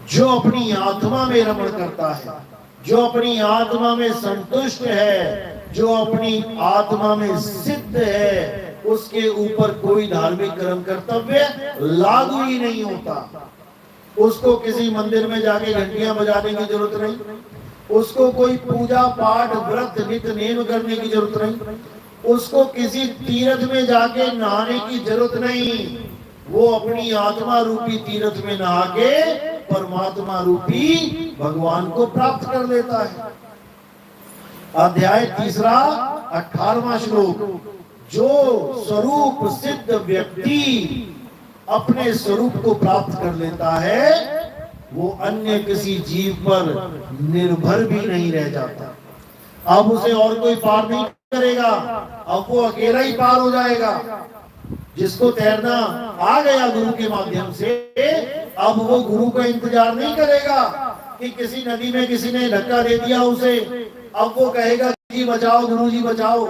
जो अपनी आत्मा में रमण करता है, जो अपनी आत्मा में संतुष्ट है, जो अपनी आत्मा में सिद्ध है, उसके ऊपर कोई धार्मिक कर्म कर्तव्य लागू ही नहीं होता। उसको किसी मंदिर में जाके घंटियां बजाने की जरूरत नहीं, उसको कोई पूजा पाठ व्रत नित्य नेम करने की जरूरत नहीं, उसको किसी तीर्थ में जाके नहाने की जरूरत नहीं। वो अपनी आत्मा रूपी तीर्थ में नहा के परमात्मा रूपी भगवान को प्राप्त कर लेता है। अध्याय 18वां श्लोक। जो स्वरूप सिद्ध व्यक्ति अपने स्वरूप को प्राप्त कर लेता है, वो अन्य किसी जीव पर निर्भर भी नहीं रह जाता। अब उसे और कोई पार नहीं करेगा, अब वो अकेला ही पार हो जाएगा। जिसको तैरना आ गया गुरु के माध्यम से, अब वो गुरु का इंतजार नहीं करेगा कि किसी नदी में किसी ने धक्का दे दिया उसे, अब वो कहेगा जी बचाओ, गुरु जी बचाओ।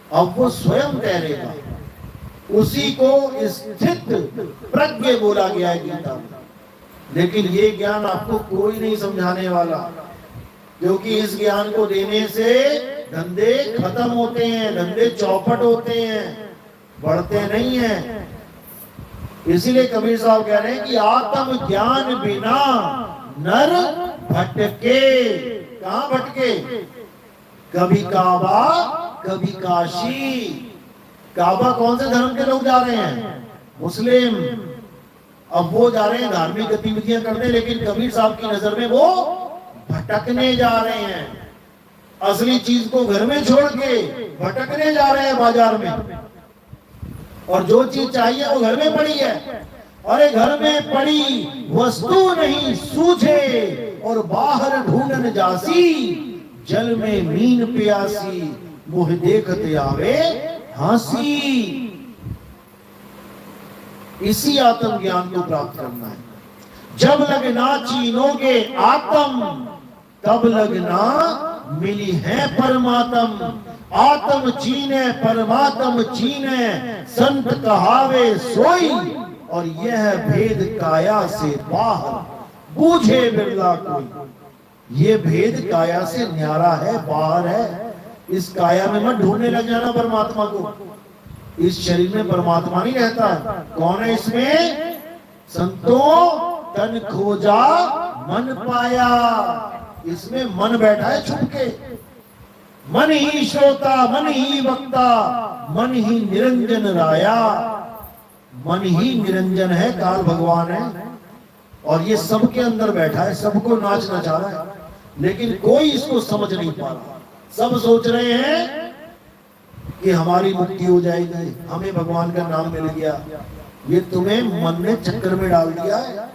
अब वो स्वयं तैरेगा। उसी को स्थित प्रज्ञ बोला गया है गीता में। लेकिन ये ज्ञान आपको कोई नहीं समझाने वाला, क्योंकि इस ज्ञान को देने से धंधे खत्म होते हैं, धंधे चौपट होते हैं, बढ़ते नहीं हैं। इसीलिए कबीर साहब कह रहे हैं कि आत्म ज्ञान बिना नर भटके। कहां भटके? कभी काबा, कभी काशी। काबा कौन से धर्म के लोग जा रहे हैं? मुस्लिम। अब वो जा रहे हैं धार्मिक गतिविधियां करने, लेकिन कबीर साहब की नजर में वो भटकने जा रहे हैं। असली चीज को घर में छोड़ के भटकने जा रहे हैं बाजार में, और जो चीज चाहिए वो घर में पड़ी है। अरे घर में पड़ी वस्तु नहीं सूझे, और बाहर ढूंढन जासी, जल में मीन प्यासी, मुह देखते आवे हंसी। इसी आत्म ज्ञान को प्राप्त करना है। जब लगना चीनोगे आत्म, तब लगना मिली है परमात्म। आत्म चीने परमात्म चीने, संत कहावे सोई, और यह भेद काया से बाहर, बूझे बिरला कोई। ये भेद काया से न्यारा है, बाहर है। इस काया में मत ढूंढने लग जाना परमात्मा को। इस शरीर में परमात्मा नहीं रहता। कौन है इसमें? संतों तन खोजा मन पाया। इसमें मन बैठा है छुप के। मन ही श्रोता, मन ही वक्ता, मन ही निरंजन राया। मन ही निरंजन है, काल भगवान है, और ये सबके अंदर बैठा है, सबको नाच नचा रहा है, लेकिन कोई इसको समझ नहीं पा रहा। सब सोच रहे हैं कि हमारी मुक्ति हो जाएगी, हमें भगवान का नाम मिल गया। ये तुम्हें मन ने चक्कर में डाल दिया है।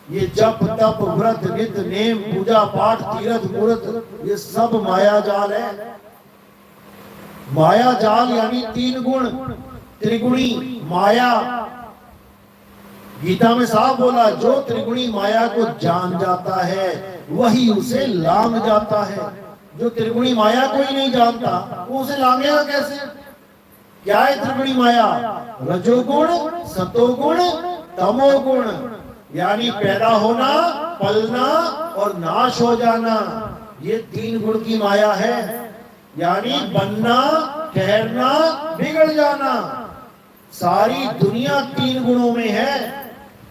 ये जप तप व्रत नित्य नेम पूजा पाठ तीर्थ मूर्त, ये सब माया जाल है। माया जाल यानी 3 गुण, त्रिगुणी माया। गीता में साफ बोला, जो त्रिगुणी माया को जान जाता है वही उसे लांग जाता है। जो त्रिगुणी माया को ही नहीं जानता, वो उसे लांगेगा कैसे? क्या है त्रिगुणी माया? रजोगुण, सतोगुण, तमोगुण। यानी पैदा होना, पलना और नाश हो जाना, ये 3 गुण की माया है। यानी बनना, ठहरना, बिगड़ जाना, सारी दुनिया 3 गुणों में है।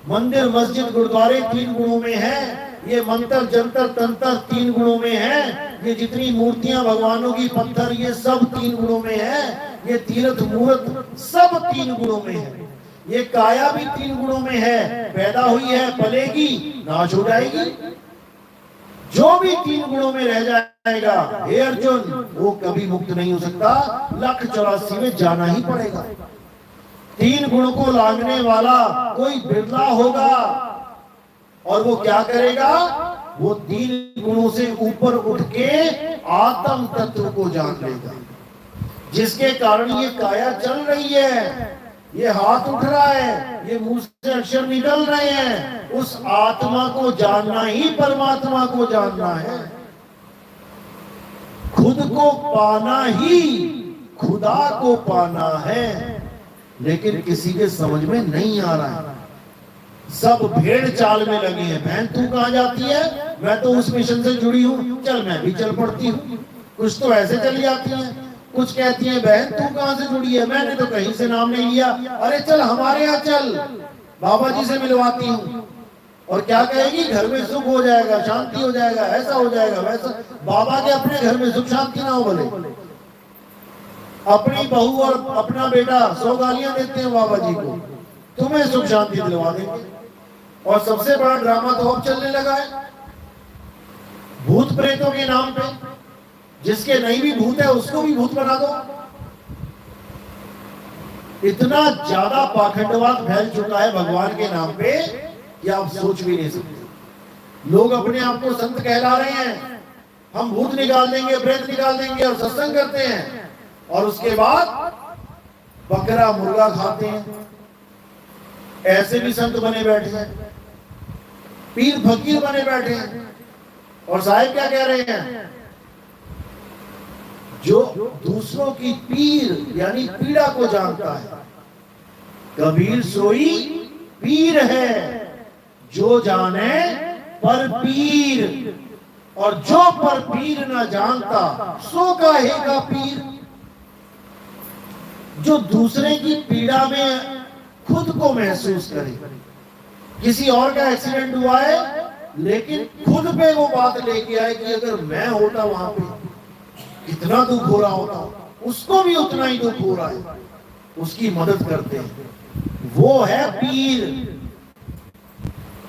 मंदिर मस्जिद गुरुद्वारे 3 गुणों में है। ये मंत्र जंतर तंत्र 3 गुणों में है। ये जितनी मूर्तियां भगवानों की, पत्थर, ये सब 3 गुणों में है। ये तीर्थ मूर्त सब 3 गुणों में है। ये काया भी 3 गुणों में है। पैदा हुई है, पलेगी, नाश हो जाएगी। जो भी 3 गुणों में रह जाएगा, हे अर्जुन, वो कभी मुक्त नहीं हो सकता। 1,84 में जाना ही पड़ेगा। 3 गुण को लांघने वाला कोई बिरला होगा। और वो क्या करेगा? वो 3 गुणों से ऊपर उठ के आत्म तत्व को जान लेगा, जिसके कारण ये काया चल रही है, ये हाथ उठ रहा है, ये मुंह से अक्षर निकल रहे हैं। उस आत्मा को जानना ही परमात्मा को जानना है। खुद को पाना ही खुदा को पाना है। लेकिन किसी के समझ में नहीं आ रहा है। सब भेड़ चाल में लगे हैं। बहन तू कहां जाती है? मैं तो उस मिशन से जुड़ी हूं, चल मैं भी चल पड़ती हूँ। कुछ तो ऐसे चली जाती हैं। कुछ कहती हैं, बहन तू कहां से जुड़ी है? मैंने तो कहीं से नाम नहीं लिया। अरे चल हमारे यहाँ चल, बाबा जी से मिलवाती हूँ। और क्या कहेगी? घर में सुख हो जाएगा, शांति हो जाएगा, ऐसा हो जाएगा, वैसा। बाबा के अपने घर में सुख शांति ना हो बोले। अपनी बहू और अपना बेटा 100 गालियां देते हैं बाबा जी को, तुम्हें सुख शांति दिलवा देंगे। और सबसे बड़ा ड्रामा तो अब चलने लगा है भूत प्रेतों के नाम पे। जिसके नहीं भी भूत है उसको भी भूत बना दो। इतना ज्यादा पाखंडवाद फैल चुका है भगवान के नाम पे कि आप सोच भी नहीं सकते। लोग अपने आप को संत कहला रहे हैं, हम भूत निकाल देंगे, प्रेत निकाल देंगे, और सत्संग करते हैं। और उसके बाद बकरा मुर्गा खाते हैं। ऐसे भी संत बने बैठे हैं, पीर फकीर बने बैठे हैं। और साहिब क्या कह रहे हैं? जो दूसरों की पीर यानी पीड़ा को जानता है, कबीर सोई पीर है, जो जाने पर पीर। और जो पर पीर न जानता, सो कहेगा पीर। जो दूसरे की पीड़ा में खुद को महसूस करे। किसी और का एक्सीडेंट हुआ है, लेकिन खुद पे वो बात लेके आए कि अगर मैं होता वहां पे कितना दुख हो रहा होता, उसको भी उतना ही दुख हो रहा है, उसकी मदद करते हैं, वो है पीर।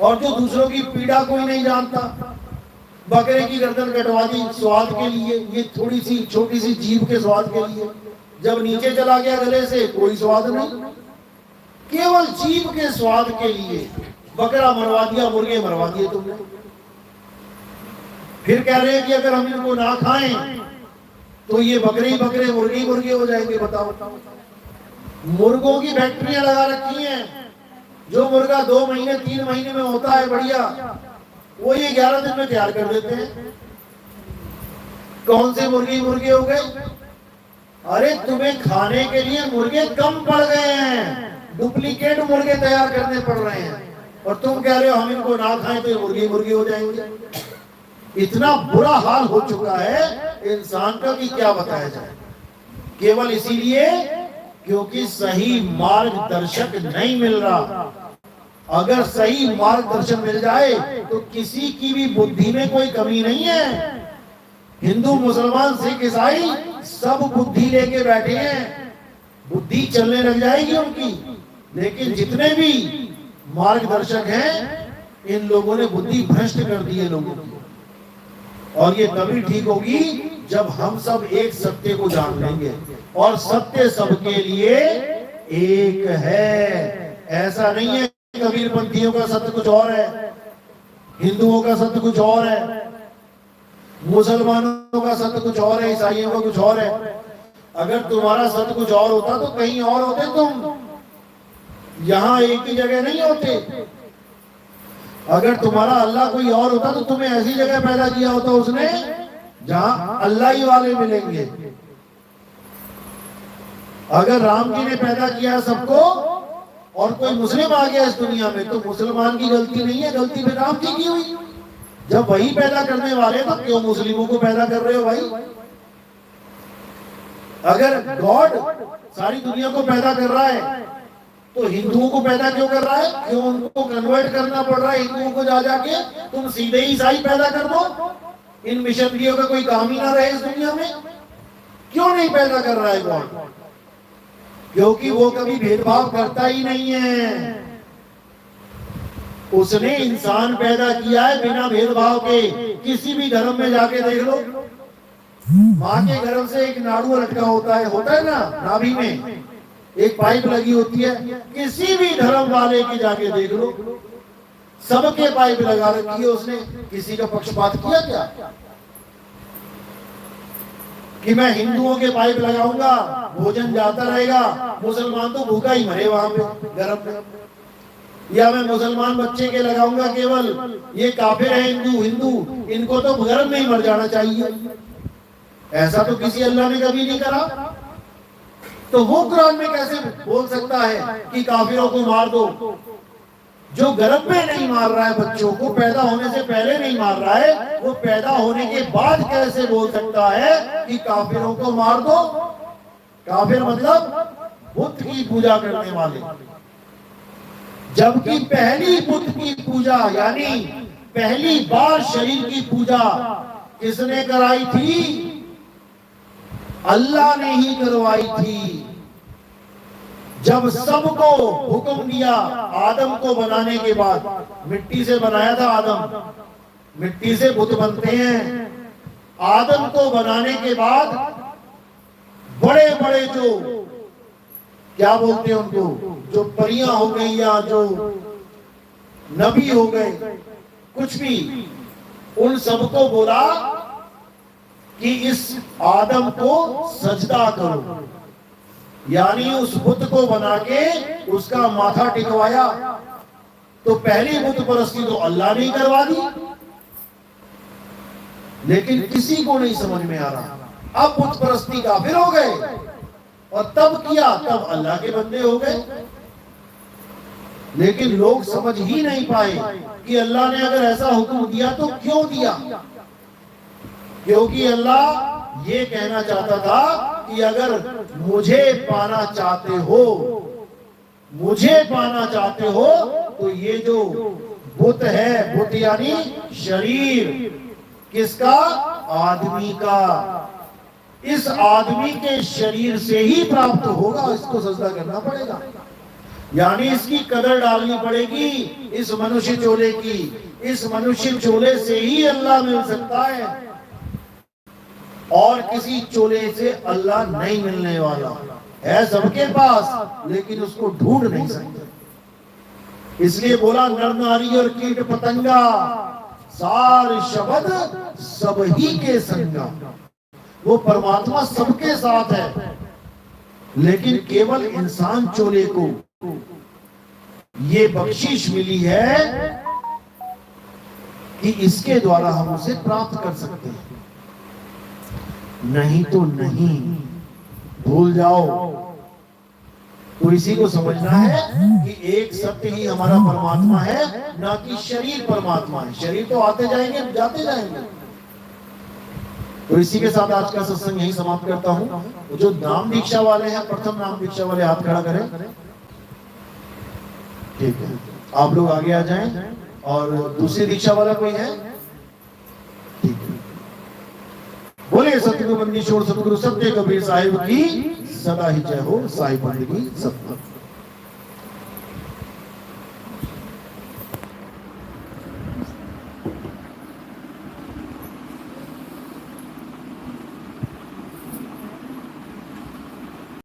और जो दूसरों की पीड़ा कोई नहीं जानता, बकरे की गर्दन कटवा दी स्वाद के लिए, ये थोड़ी सी छोटी सी जीभ के स्वाद के लिए, जब नीचे चला गया गले से कोई स्वाद नहीं, केवल जीभ के स्वाद के लिए बकरा मरवा दिया, मुर्गे मरवा दिए तुमने। फिर कह रहे हैं कि अगर हम इनको ना खाएं तो ये बकरे ही बकरे, मुर्गे ही मुर्गे हो जाएंगे। बताओ, मुर्गों की फैक्ट्रियां लगा रखी हैं। जो मुर्गा 2 महीने 3 महीने में होता है बढ़िया, वो ये 11 दिन में तैयार कर देते हैं। कौन से मुर्गे मुर्गे हो गए? अरे तुम्हें खाने के लिए मुर्गे कम पड़ गए हैं, डुप्लीकेट मुर्गे तैयार करने पड़ रहे हैं। और तुम कह रहे हो हम इनको ना खाएं तो मुर्गे मुर्गे हो जाएंगे। इतना बुरा हाल हो चुका है इंसान का कि क्या बताया जाए। केवल इसीलिए क्योंकि सही मार्गदर्शक नहीं मिल रहा। अगर सही मार्गदर्शन मिल जाए तो किसी की भी बुद्धि में कोई कमी नहीं है। हिंदू, मुसलमान, सिख, ईसाई सब बुद्धि लेके बैठे हैं, बुद्धि चलने लग जाएगी उनकी। लेकिन जितने भी मार्गदर्शक हैं, इन लोगों ने बुद्धि भ्रष्ट कर दी है लोगों की। और ये तभी ठीक होगी जब हम सब एक सत्य को जान लेंगे। और सत्य सबके लिए एक है। ऐसा नहीं है कबीरपंथियों का सत्य कुछ और है, हिंदुओं का सत्य कुछ और है, मुसलमानों का सत्य कुछ और है, ईसाइयों का कुछ और है। अगर तुम्हारा सत्य कुछ और होता तो कहीं और होते तुम, यहां एक ही जगह नहीं होते। अगर तुम्हारा अल्लाह कोई और होता तो तुम्हें ऐसी जगह पैदा किया होता उसने जहां अल्लाह ही वाले मिलेंगे। अगर राम जी ने पैदा किया सबको और कोई मुस्लिम आ गया इस दुनिया में, तो मुसलमान की गलती नहीं है, गलती फिर राम जी की हुई। जब वही पैदा करने वाले तो क्यों मुस्लिमों को पैदा कर रहे हो भाई? अगर गॉड सारी दुनिया को पैदा कर रहा है तो हिंदुओं को पैदा क्यों कर रहा है? क्यों उनको कन्वर्ट करना पड़ रहा है हिंदुओं को? जा जाके तुम सीधे ही ईसाई पैदा कर दो, इन मिशनरियों का कोई काम ही ना रहे इस दुनिया में। क्यों नहीं पैदा कर रहा है गॉड? क्योंकि वो कभी भेदभाव करता ही नहीं है। उसने इंसान पैदा किया है बिना भेदभाव के। किसी भी धर्म में जाके देख लो, माँ के गर्भ से एक नाड़ू लटका होता है ना, नाभि में एक पाइप लगी होती है। किसी भी धर्म वाले की जाके देख लो, सबके पाइप लगा रखी है उसने। किसी का पक्षपात किया क्या कि मैं हिंदुओं के पाइप लगाऊंगा, भोजन जाता रहेगा, मुसलमान तो भूखा ही मरे वहां पे गर्भ में, या मैं मुसलमान बच्चे के लगाऊंगा केवल, ये काफिर है हिंदू, इनको तो गर्भ में ही मर जाना चाहिए। ऐसा तो किसी अल्लाह ने कभी नहीं करा। तो वो कुरान में कैसे बोल सकता है कि काफिरों को मार दो? जो गर्भ में नहीं मार रहा है बच्चों को, पैदा होने से पहले नहीं मार रहा है, वो पैदा होने के बाद कैसे बोल सकता है कि काफिरों को मार दो? काफिर मतलब बुत की पूजा करने वाले। जबकि पहली बुत की पूजा यानी पहली बार शरीर की पूजा किसने कराई थी? अल्लाह ने ही करवाई थी। जब सबको हुक्म दिया आदम को बनाने के बाद, मिट्टी से बनाया था आदम, मिट्टी से बुत बनते हैं। आदम को बनाने के बाद बड़े बड़े जो क्या बोलते हैं उनको, जो परियां हो गई या जो नबी हो गए, कुछ भी, उन सबको बोला कि इस आदम को सजदा करो, यानी उस बुत को बना के उसका माथा टिकवाया। तो पहली बुत परस्ती तो अल्लाह ने करवा दी, लेकिन किसी को नहीं समझ में आ रहा। अब बुत परस्ती काफिर हो गए, और तब किया तब अल्लाह के बंदे हो गए। लेकिन लोग समझ ही नहीं पाए कि अल्लाह ने अगर ऐसा हुक्म दिया तो क्यों दिया। क्योंकि अल्लाह ये कहना चाहता था कि अगर मुझे पाना चाहते हो, मुझे पाना चाहते हो, तो ये जो बुत है, बुत यानी शरीर किसका? आदमी का। इस आदमी के शरीर से ही प्राप्त होगा, इसको सजदा करना पड़ेगा, यानी इसकी कदर डालनी पड़ेगी। इस मनुष्य चोले की, इस मनुष्य चोले से ही अल्लाह मिल सकता है, और किसी चोले से अल्लाह नहीं मिलने वाला है। सबके पास, लेकिन उसको ढूंढ नहीं सकते। इसलिए बोला नर नारी और कीट पतंगा सार शब्द सब ही के संगा। वो परमात्मा सबके साथ है, लेकिन केवल इंसान चोले को ये बख्शिश मिली है कि इसके द्वारा हम उसे प्राप्त कर सकते हैं, नहीं तो नहीं। भूल जाओ। तो इसी को समझना है कि एक सत्य ही हमारा परमात्मा है, ना कि शरीर परमात्मा है। शरीर तो आते जाएंगे, जाते जाएंगे। तो इसी के साथ आज का सत्संग यही समाप्त करता हूं। तो जो नाम दीक्षा वाले हैं, प्रथम नाम दीक्षा वाले हाथ खड़ा करें। ठीक है, आप लोग आगे आ जाएं। और दूसरी दीक्षा वाला कोई है? ठीक है। बोले सतगुरु बंदी छोड़ सतगुरु सत्य कबीर साहिब की सदा ही जय हो। साहिब पंडित की सत्य।